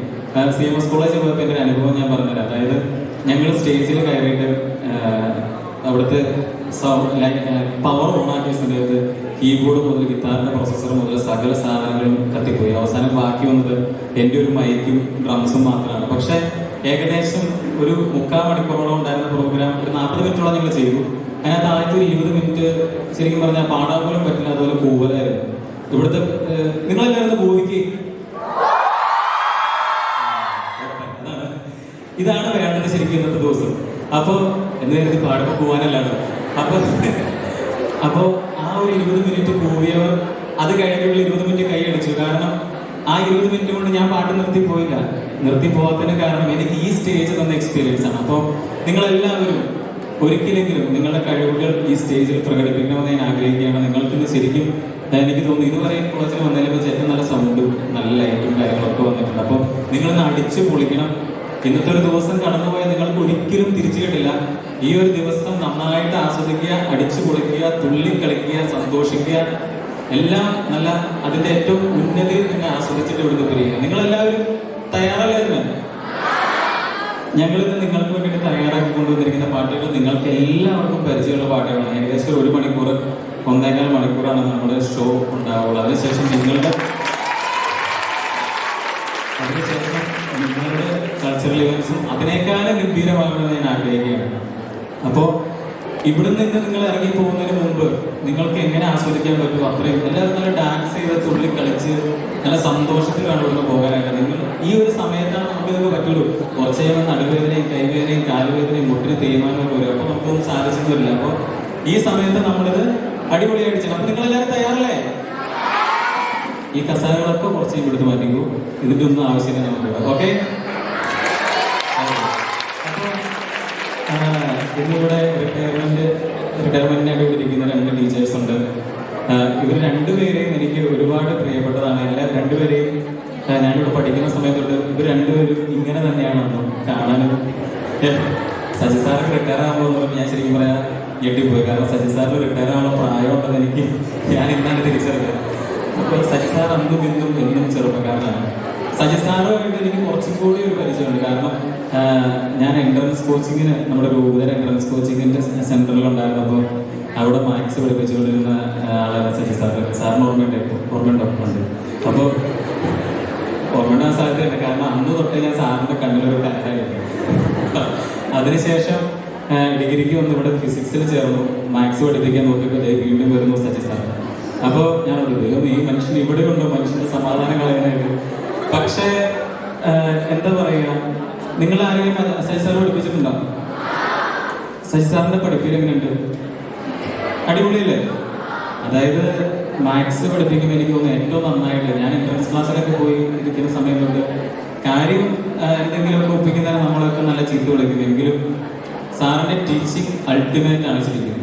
CMS കോളേജിൽ പോയപ്പോൾ എൻ്റെ ഒരു അനുഭവം ഞാൻ പറഞ്ഞുതരാം. അതായത് ഞങ്ങൾ സ്റ്റേജിൽ കയറിയിട്ട് അവിടുത്തെ പവർ ഓൺ ആക്കിയ സമയത്ത് കീബോർഡ് മുതൽ ഗിത്താറിന്റെ പ്രൊസസ്സർ മുതൽ സകല സാധനങ്ങളും കത്തിപ്പോയി. അവസാനം ബാക്കി വന്നത് എൻ്റെ ഒരു മൈക്കും ഡ്രംസും മാത്രമാണ്. പക്ഷെ ഏകദേശം ഒരു 3/4 മണിക്കൂറോളം ഉണ്ടായിരുന്ന പ്രോഗ്രാം ഒരു 40 മിനിറ്റോളം ഞങ്ങൾ ചെയ്തു. അതിനകത്ത് ആദ്യത്തെ ഒരു 20 മിനിറ്റ് ശരിക്കും പറഞ്ഞാൽ പാടാൻ പോലും പറ്റില്ല, അതുപോലെ കൂവലായിരുന്നു. ഇവിടുത്തെ നിങ്ങളെല്ലാവരും കൂവിക്ക് ഇതാണ് വേണ്ടത് ശരിക്കും ഇന്നത്തെ ദിവസം. അപ്പോൾ എന്ന് കരുതി പാടുമ്പോൾ പോകാനല്ലാണ്. അപ്പോൾ ആ ഒരു 20 മിനിറ്റ് കൂവിയവർ അത് കഴിഞ്ഞുള്ള 20 മിനിറ്റ് കൈയടിച്ചു. കാരണം ആ 20 മിനിറ്റ് കൊണ്ട് ഞാൻ പാട്ട് നിർത്തിപ്പോയില്ല. നിർത്തി പോകാത്തതിന് കാരണം എനിക്ക് ഈ സ്റ്റേജ് തന്ന എക്സ്പീരിയൻസ് ആണ്. അപ്പോൾ നിങ്ങളെല്ലാവരും ഒരിക്കലെങ്കിലും നിങ്ങളുടെ കഴിവുകൾ ഈ സ്റ്റേജിൽ പ്രകടിപ്പിക്കണമെന്ന് ഞാൻ ആഗ്രഹിക്കുകയാണ്. നിങ്ങൾക്കിന്ന് ശരിക്കും എനിക്ക് തോന്നുന്നു ഇതുവരെ കോളേജിൽ വന്നതിനെ വെച്ച് ഏറ്റവും നല്ല സൗണ്ടും നല്ല ലൈറ്റും കാര്യങ്ങളൊക്കെ വന്നിട്ടുണ്ട്. അപ്പോൾ നിങ്ങളൊന്ന് അടിച്ചു പൊളിക്കണം. ഇന്നത്തെ ഒരു ദിവസം കടന്നുപോയാൽ നിങ്ങൾക്ക് ഒരിക്കലും തിരിച്ചു കിട്ടില്ല. ഈ ഒരു ദിവസം നന്നായിട്ട് ആസ്വദിക്കുക, അടിച്ചു പൊളിക്കുക, തുള്ളി കളിക്കുക, സന്തോഷിക്കുക, എല്ലാം നല്ല അതിന്റെ ഏറ്റവും ഉന്നതിയിൽ തന്നെ ആസ്വദിച്ചിട്ട് ഇവിടുന്ന് പിരിയുക. നിങ്ങളെല്ലാവരും തയ്യാറല്ലേ? ഞങ്ങളിന്ന് നിങ്ങൾക്ക് വേണ്ടിയിട്ട് തയ്യാറാക്കി കൊണ്ടുവന്നിരിക്കുന്ന പാട്ടുകൾ നിങ്ങൾക്ക് എല്ലാവർക്കും പരിചയമുള്ള പാട്ടുകളാണ്. ഏകദേശം 1 മണിക്കൂർ 1.25 മണിക്കൂറാണ് നമ്മുടെ ഷോ ഉണ്ടാവുള്ളൂ. അതിനുശേഷം നിങ്ങളുടെ കൾച്ചറൽ ഇവന്റ്സും അതിനേക്കാളും ഗംഭീരമാകണമെന്ന് ഞാൻ ആഗ്രഹിക്കുകയാണ്. അപ്പോൾ ഇവിടെ നിന്ന് നിങ്ങൾ ഇറങ്ങി പോകുന്നതിന് മുമ്പ് നിങ്ങൾക്ക് എങ്ങനെ ആസ്വദിക്കാൻ പറ്റും അത്രയും എല്ലാവരും നല്ല ഡാൻസ് ചെയ്ത് തുള്ളി കളിച്ച് നല്ല സന്തോഷത്തിൽ വേണം ഇവിടുന്ന് പോകാനായിട്ട്. നിങ്ങൾ ഈ ഒരു സമയത്താണ് നമുക്ക് ഇതൊക്കെ പറ്റുള്ളൂ. കുറച്ച് കഴിയുമ്പോൾ നടുവേദനയും കൈവേദനയും കാലുവേദനയും മുട്ടിന് തേയ്മാനമൊക്കെ വരും. അപ്പോൾ നമുക്കൊന്നും സാധിച്ചെന്ന് വരില്ല. അപ്പോൾ ഈ സമയത്ത് നമ്മളിത് അടിപൊളിയായിട്ട് ചെയ്യണം. അപ്പോൾ നിങ്ങളെല്ലാവരും തയ്യാറല്ലേ? ഈ കസാരകളൊക്കെ കുറച്ച് ഇവിടുന്ന് മാറ്റിക്കൂ. ഇതിൻ്റെ ഒന്നും ആവശ്യമില്ല നമുക്ക്. ഓക്കെ, ഇന്നിവിടെ റിട്ടയർമെന്റിനായിട്ട് ഇരിക്കുന്ന 2 ടീച്ചേഴ്സ് ഉണ്ട്. ഇവർ രണ്ടുപേരെയും എനിക്ക് ഒരുപാട് പ്രിയപ്പെട്ടതാണ്. രണ്ടുപേരെയും ഞാനിവിടെ പഠിക്കുന്ന സമയത്തൊട്ട് ഇവർ രണ്ടുപേരും ഇങ്ങനെ തന്നെയാണെന്ന് കാണാനും. സജി സാറ് റിട്ടയർ ആകുമ്പോൾ ഞാൻ ശരിക്കും പറയാൻ ഞെട്ടിപ്പോയി. കാരണം സജി സാറിന് റിട്ടയർ ആവാനുള്ള പ്രായമുണ്ടെന്ന് ഞാൻ ഇന്നാണ് തിരിച്ചറിഞ്ഞത്. അപ്പോൾ സജി സാർ അന്നും എന്നും ചെറുപ്പക്കാരനാണ്. സജി സാറുമായിട്ട് എനിക്ക് കുറച്ചും കൂടി ഒരു പരിചയമുണ്ട്. കാരണം ഞാൻ എൻട്രൻസ് കോച്ചിങ്ങിന് നമ്മുടെ രൂപതര എൻട്രൻസ് കോച്ചിങ്ങിന്റെ സെന്ററിലുണ്ടായിരുന്നപ്പോൾ അവിടെ മാത്സ് പഠിപ്പിച്ചുകൊണ്ടിരുന്ന ആളാണ് സജി സാറ്. സാറിന് ഓർമ്മയുണ്ട്? അപ്പോൾ ഓർമ്മയുണ്ടാകാൻ സാധ്യതയുണ്ട്. കാരണം അന്ന് തൊട്ടേ ഞാൻ സാറിന്റെ കണ്ണിലൊരു കയറായിരുന്നു. അതിനുശേഷം ഡിഗ്രിക്ക് വന്ന് ഇവിടെ ഫിസിക്സിൽ ചേർന്നു. മാത്സ് പഠിപ്പിക്കാൻ നോക്കിയപ്പോൾ വീണ്ടും വരുന്നു സജി സാർ. അപ്പോൾ ഞാൻ ഈ മനുഷ്യൻ ഇവിടെ ഉണ്ടോ, മനുഷ്യന്റെ സമാധാനം കളയാനായിട്ട്. പക്ഷേ എന്താ പറയുക, നിങ്ങൾ ആരെങ്കിലും സജി സാർ പഠിപ്പിച്ചിട്ടുണ്ടോ? സജി സാറിന്റെ പഠിപ്പിൽ എങ്ങനെയുണ്ട്? അടിപൊളിയല്ലേ? അതായത് മാത്സ് പഠിപ്പിക്കുമ്പോൾ എനിക്ക് തോന്നുന്നു ഏറ്റവും നന്നായിട്ട് ഞാൻ എൻട്രൻസ് ക്ലാസ്സിലൊക്കെ പോയി ഇരിക്കുന്ന സമയം തൊട്ട് കാര്യം എന്തെങ്കിലുമൊക്കെ ഒപ്പിക്കുന്നതിന് നമ്മളൊക്കെ നല്ല ചീത്ത വിളിക്കും. എങ്കിലും സാറിന്റെ ടീച്ചിങ് അൾട്ടിമേറ്റ് ആണ് ശരിക്കും.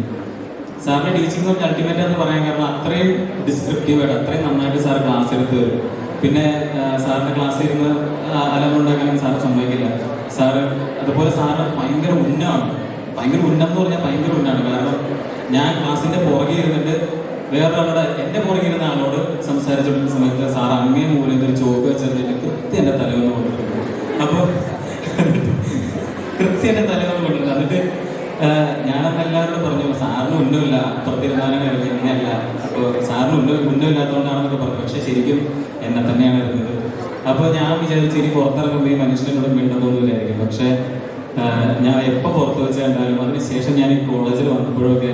സാറിന്റെ ടീച്ചിങ് എന്ന് പറഞ്ഞാൽ അൾട്ടിമേറ്റ് എന്ന് പറയാൻ കാരണം അത്രയും ഡിസ്ക്രിപ്റ്റീവായിട്ട് അത്രയും നന്നായിട്ട് സാർ ക്ലാസ് എടുത്ത് വരും. പിന്നെ സാറിന്റെ ക്ലാസ്സിൽ ഇരുന്ന് അലമുണ്ടാക്കാനും സാറ് സമ്മതിക്കില്ല. സാറ് അതുപോലെ സാറ് ഭയങ്കര ഉന്നമാണ്. ഭയങ്കര ഉന്നം എന്ന് പറഞ്ഞാൽ ഭയങ്കര ഉന്നാണ്. കാരണം ഞാൻ ക്ലാസ്സിന്റെ പുറകെ ഇരുന്നിട്ട് വേറൊരാളുടെ എൻ്റെ പുറകെ ഇരുന്ന ആളോട് സംസാരിച്ചുകൊണ്ടിരുന്ന സമയത്ത് സാർ അങ്ങേ മൂലം ഒരു ചോക്ക് വെച്ചിട്ട് കൃത്യം എൻ്റെ തലവെന്ന് കൊണ്ടിട്ടുണ്ട്. അപ്പോൾ കൃത്യം എൻ്റെ തലവെന്ന് കൊണ്ടിട്ടുണ്ട്. എന്നിട്ട് ഞാനന്ന് എല്ലാവരോടും പറഞ്ഞു സാറിന് ഉന്നമില്ല, അപ്പുറത്തിരുന്നാലും എന്നെയല്ല. അപ്പോൾ സാറിന് ഉന്നമില്ലാത്തതുകൊണ്ടാണെന്നൊക്കെ പറഞ്ഞു. പക്ഷെ ശരിക്കും എന്നെ തന്നെയാണ് ഇരുന്നത്. അപ്പോൾ ഞാൻ വിചാരിച്ചു ഇനി പുറത്തിറങ്ങുമ്പോൾ ഈ മനുഷ്യനോട് മിണ്ടതൊന്നുമില്ലായിരിക്കും. പക്ഷെ ഞാൻ എപ്പോൾ പുറത്ത് വെച്ച് കണ്ടാലും അതിനുശേഷം ഞാൻ ഈ കോളേജിൽ വന്നപ്പോഴൊക്കെ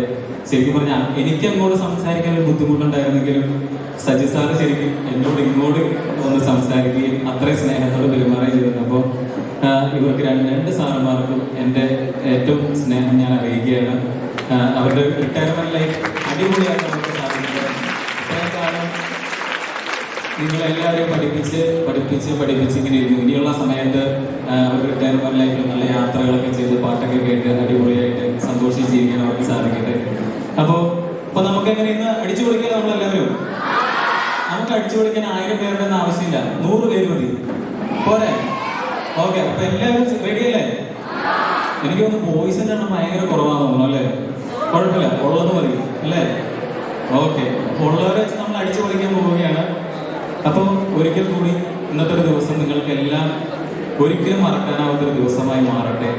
ശരിക്കും പറഞ്ഞാൽ എനിക്ക് അങ്ങോട്ട് സംസാരിക്കാൻ ഒരു ബുദ്ധിമുട്ടുണ്ടായിരുന്നെങ്കിലും സജി സാറ് ശരിക്കും എന്നോട് ഇങ്ങോട്ട് ഒന്ന് സംസാരിക്കുകയും അത്രയും സ്നേഹത്തോട് പെരുമാറുകയും ചെയ്തിരുന്നു. അപ്പോൾ ഇവർക്ക് രണ്ട് സാറന്മാർക്കും എൻ്റെ ഏറ്റവും സ്നേഹം ഞാൻ അറിയിക്കുകയാണ്. അവരുടെ റിട്ടയർമെന്റ് ലൈഫ് അടിപൊളിയായിട്ട് നമുക്ക് സാധിക്കുക. ഇത്രയും കാലം നിങ്ങളെല്ലാവരെയും പഠിപ്പിച്ച് ഇങ്ങനെ ഇരുന്നു. ഇനിയുള്ള സമയത്ത് അവരുടെ റിട്ടയർമെന്റ് ലൈഫിൽ നല്ല യാത്രകളൊക്കെ ചെയ്ത് പാട്ടൊക്കെ കേട്ട് അടിപൊളിയായിട്ട് സന്തോഷിച്ച് ജീവിക്കാൻ അവർക്ക് സാധിക്കട്ടെ. അപ്പോൾ നമുക്ക് എങ്ങനെ ഇന്ന് അടിച്ചു പൊളിക്കാൻ നമ്മളെല്ലാവരും നമുക്ക് അടിച്ചു പൊളിക്കാൻ 1000 പേരുടെ ഒന്നും ആവശ്യമില്ല, 100 പേര് മതി. പോരെ? ഓക്കെ, അപ്പൊ എല്ലാവരും റെഡിയല്ലേ? എനിക്ക് തോന്നുന്നു ബോയ്സിന്റെ എണ്ണം ഭയങ്കര കുറവാന്ന് തോന്നുന്നു അല്ലേ? കുഴപ്പമില്ല, ഉള്ളത് മതി അല്ലേ? ഓക്കെ, ഉള്ളവരെ വെച്ച് നമ്മൾ അടിച്ചു പൊളിക്കാൻ പോവുകയാണ്. അപ്പോൾ ഒരിക്കൽ കൂടി ഇന്നത്തെ ഒരു ദിവസം നിങ്ങൾക്കെല്ലാം ഒരിക്കലും മറക്കാനാവാത്തൊരു ദിവസമായി മാറട്ടെ.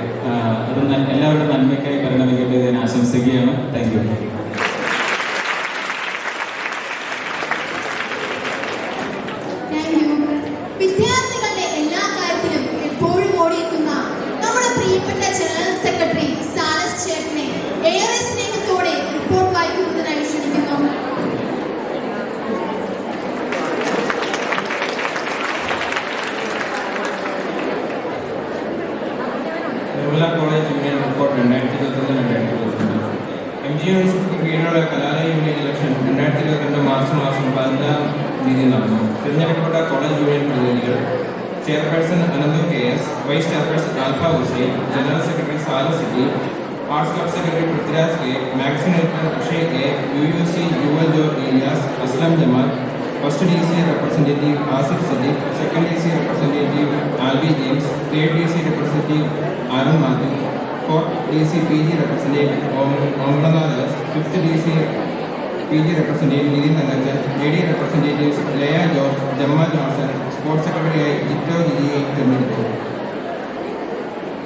അത് എല്ലാവരുടെ നന്മയ്ക്കായി പരിണമിക്കട്ടെ ഞാൻ ആശംസിക്കുകയാണ്. Thank you. വിദ്യാർത്ഥികളുടെ എല്ലാ കാര്യത്തിലും എപ്പോഴും ഓടിയെത്തുന്ന നമ്മുടെ പ്രിയപ്പെട്ട ജനറൽ സെക്രട്ടറി സാലസ് ചേട്ടനെ ഏറെ സ്നേഹത്തോടെ റിപ്പോർട്ട് വായിക്കുന്നതിനായി ക്ഷണിക്കുന്നു. Nirmala college union report 2021-2022. MG യൂണിവേഴ്സിറ്റിക്ക് കീഴിലുള്ള കലാലയ യൂണിയൻ ഇലക്ഷൻ 2022 മാർച്ച് മാസം 15-ാം തീയതി നടന്നു. തിരഞ്ഞെടുക്കപ്പെട്ട കോളേജ് യൂണിയൻ പ്രതിനിധികൾ: chairperson Ananthu KS, vice chairperson Alfa Hussain, general secretary Salu City, arts club secretary Prithviraj K, magazine editor Akshay A, UUC Yuval George Iliyas, Aslam Jamal, first DC representative Asif Sadiq, second DC representative Alby James, third DC representative Aaron Mathew, fourth DC PG representative Omprenath, fifth DC PG representative Nithin Thankachan, AD representatives Laya George, Jemma Johnson, sports സെക്രട്ടറിയായി ജിറ്റോ ജിജിയെ തിരഞ്ഞെടുത്തു.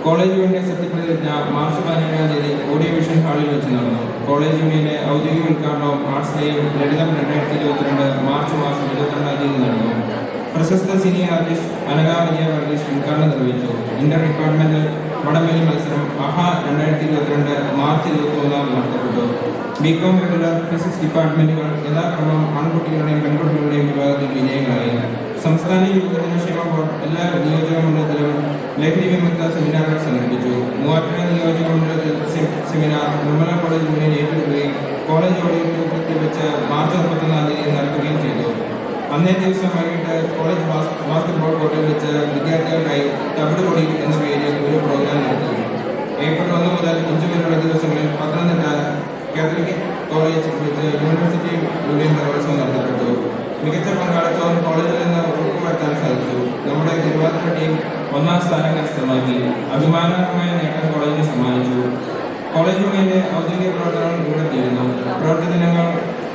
College union സത്യപ്രതിജ്ഞ March 17-ാം തീയതി audio vision ഹാളിൽ വെച്ച് നടന്നു. College യൂണിയന്റെ ഔദ്യോഗിക ഉദ്ഘാടനവും ആർട്സ് ഡേയും ലളിതം 2022 മാർച്ച് മാസം 22-ാം തീയതി നടന്നു. പ്രശസ്ത സിനി ആർട്ടിസ്റ്റ് അനഘ വിജയ വർഗീസ് ഉദ്ഘാടനം നിർവഹിച്ചു. ഇന്റർ ഡിപ്പാർട്ട്മെന്റൽ വടംവലി മത്സരം AHA 2022 മാർച്ച് 23-ാം നടത്തപ്പെട്ടു. BCom റെഗുലർ ഫിസിക്സ് ഡിപ്പാർട്ട്മെന്റുകൾ യഥാക്രമം ആൺകുട്ടികളുടെയും പെൺകുട്ടികളുടെയും വിഭാഗത്തിൽ വിജയങ്ങളായി. സംസ്ഥാന യുവജനക്ഷേമ ബോർഡ് എല്ലാ നിയോജക മണ്ഡലത്തിലും ലഹരി വിമുക്ത സെമിനാറുകൾ സംഘടിപ്പിച്ചു. മൂവാറ്റുപുഴ നിയോജക മണ്ഡലത്തിൽ സെമിനാർ നിർമ്മല കോളേജ് യൂണിയൻ ഏറ്റെടുക്കുകയും കോളേജ് ഓഡിറ്റോറിയത്തിൽ വെച്ച് മാർച്ച് 31-ാം തീയതി നടത്തുകയും ചെയ്തു. അന്നേ ദിവസം വൈകിട്ട് കോളേജ് ബാസ്കറ്റ്ബോൾ കോർട്ടിൽ വെച്ച് വിദ്യാർത്ഥികൾക്കായി തവിടുപൊടി എന്ന പേരിൽ ഒരു പ്രോഗ്രാം നടത്തി. ഏപ്രിൽ 1 മുതൽ 5 വരെയുള്ള ദിവസങ്ങളിൽ പത്തനംതിട്ട കാത്തലിക് കോളേജ് വെച്ച് യൂണിവേഴ്സിറ്റി യൂണിയൻ കലോത്സവം നടത്തപ്പെട്ടു. മികച്ച പങ്കാളിത്തവും കോളേജിൽ നിന്ന് ഉറപ്പുവരുത്താൻ സാധിച്ചു. നമ്മുടെ തിരുവാതിര ടീം 1-ാം സ്ഥാനം കരസ്ഥമാക്കി. അഭിമാനകരമായ നേട്ടം കോളേജിന് സമ്മാനിച്ചു. കോളേജ് യൂണിയന്റെ ഔദ്യോഗിക പ്രവർത്തനങ്ങൾ ഇവിടെ തീരുന്നു. പ്രവൃത്തി ദിനങ്ങൾ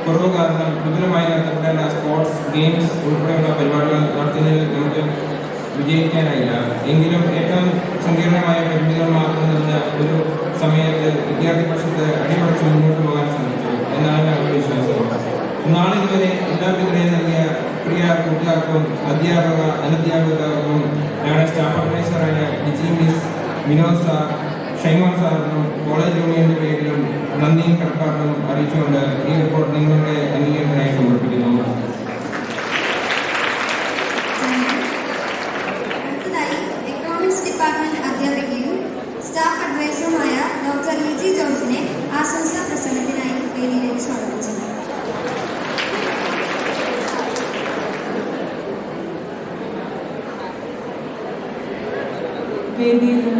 കുറവ് കാരണം വിപുലമായി നടത്തപ്പെടേണ്ട സ്പോർട്സ്, ഗെയിംസ് ഉൾപ്പെടെയുള്ള പരിപാടികൾ നടത്തുന്നതിൽ നമുക്ക് വിജയിക്കാനായില്ല. എങ്കിലും ഏറ്റവും സങ്കീർണമായ പരിമിതികൾ മാത്രം നിറഞ്ഞ ഒരു സമയത്ത് വിദ്യാർത്ഥി പക്ഷത്ത് അടിപൊളിച്ച് മുന്നോട്ട് പോകാൻ സാധിച്ചു എന്നാണ് ഞങ്ങളുടെ വിശ്വാസം. നാളിതുവരെ എല്ലാ പിന്തുണയും നൽകിയ പ്രിയ കൂട്ടുകാർക്കും അധ്യാപക അനധ്യാപകർക്കും ഞങ്ങളുടെ സ്റ്റാഫ് അഡ്വൈസറായ ഡിജി മിസ്, വിനോദ് സാർ, ഷൈമോൻ സാറിനും കോളേജ് യൂണിയന്റെ പേരിലും നന്ദിയും കടപ്പാടും അറിയിച്ചുകൊണ്ട് ഈ റിപ്പോർട്ട് നിങ്ങളുടെ അംഗീകാരത്തിനായി സമർപ്പിക്കുന്നു. അടുത്തതായി എക്കണോമിക്സ് ഡിപ്പാർട്ട്മെന്റ് അധ്യാപികയും സ്റ്റാഫ് അഡ്വൈസറുമായ ഡോക്ടർ ലിജി ജോർജിനെ ആശംസാ പ്രസംഗത്തിനായി വേദിയിലേക്ക് സ്വാഗതിച്ചു. വേദിയിലും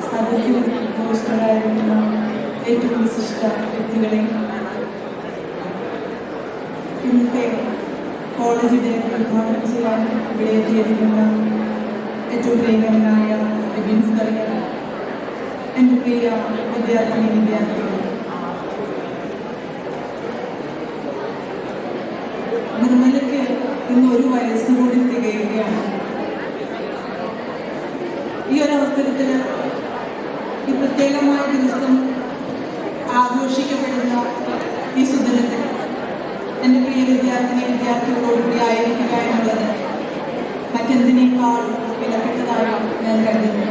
സദസ്സിലും ഉപവിഷ്ടരായിരിക്കുന്ന ഏറ്റവും വിശിഷ്ട വ്യക്തികളെ, ഇന്നത്തെ കോളേജിനെ ഉദ്ഘാടനം ചെയ്യാൻ ഇവിടെ എത്തിയിരിക്കുന്ന ഏറ്റവും പ്രിയങ്കരനായ ബിബിൻസ് കറിയ, എൻ്റെ പ്രിയ വിദ്യാർത്ഥികൾ, നിർമ്മലയ്ക്ക് ഇന്ന് 1 വയസ്സ് കൂടി തികയുകയാണ്. ഈ ഒരു അവസരത്തിൽ ഈ പ്രത്യേകമായ ദിവസം ആഘോഷിക്കപ്പെടുന്ന ഈ സുദിനത്തിൽ എൻ്റെ പ്രിയ വിദ്യാർത്ഥികളോടുകൂടി ആയിരിക്കുക എന്നുള്ളത് മറ്റെന്തിനേക്കാൾ വിലപ്പെട്ടതായി ഞാൻ കരുതുന്നു.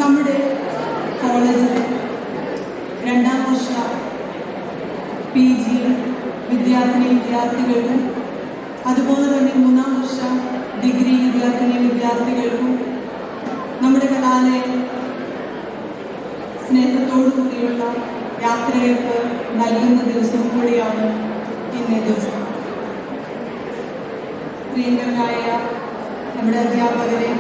നമ്മുടെ കോളേജിൽ 2ാം വർഷ PG വിദ്യാർത്ഥികൾക്കും അതുപോലെ തന്നെ 3ാം വർഷ ഡിഗ്രി വിദ്യാർത്ഥികൾക്കും നമ്മുടെ കലാലയം സ്നേഹത്തോടു കൂടിയുള്ള യാത്രയയപ്പ് നൽകുന്ന ദിവസം കൂടിയാണ് ഇന്നേ ദിവസം. പ്രിയങ്കരനായ നമ്മുടെ അധ്യാപകരെ,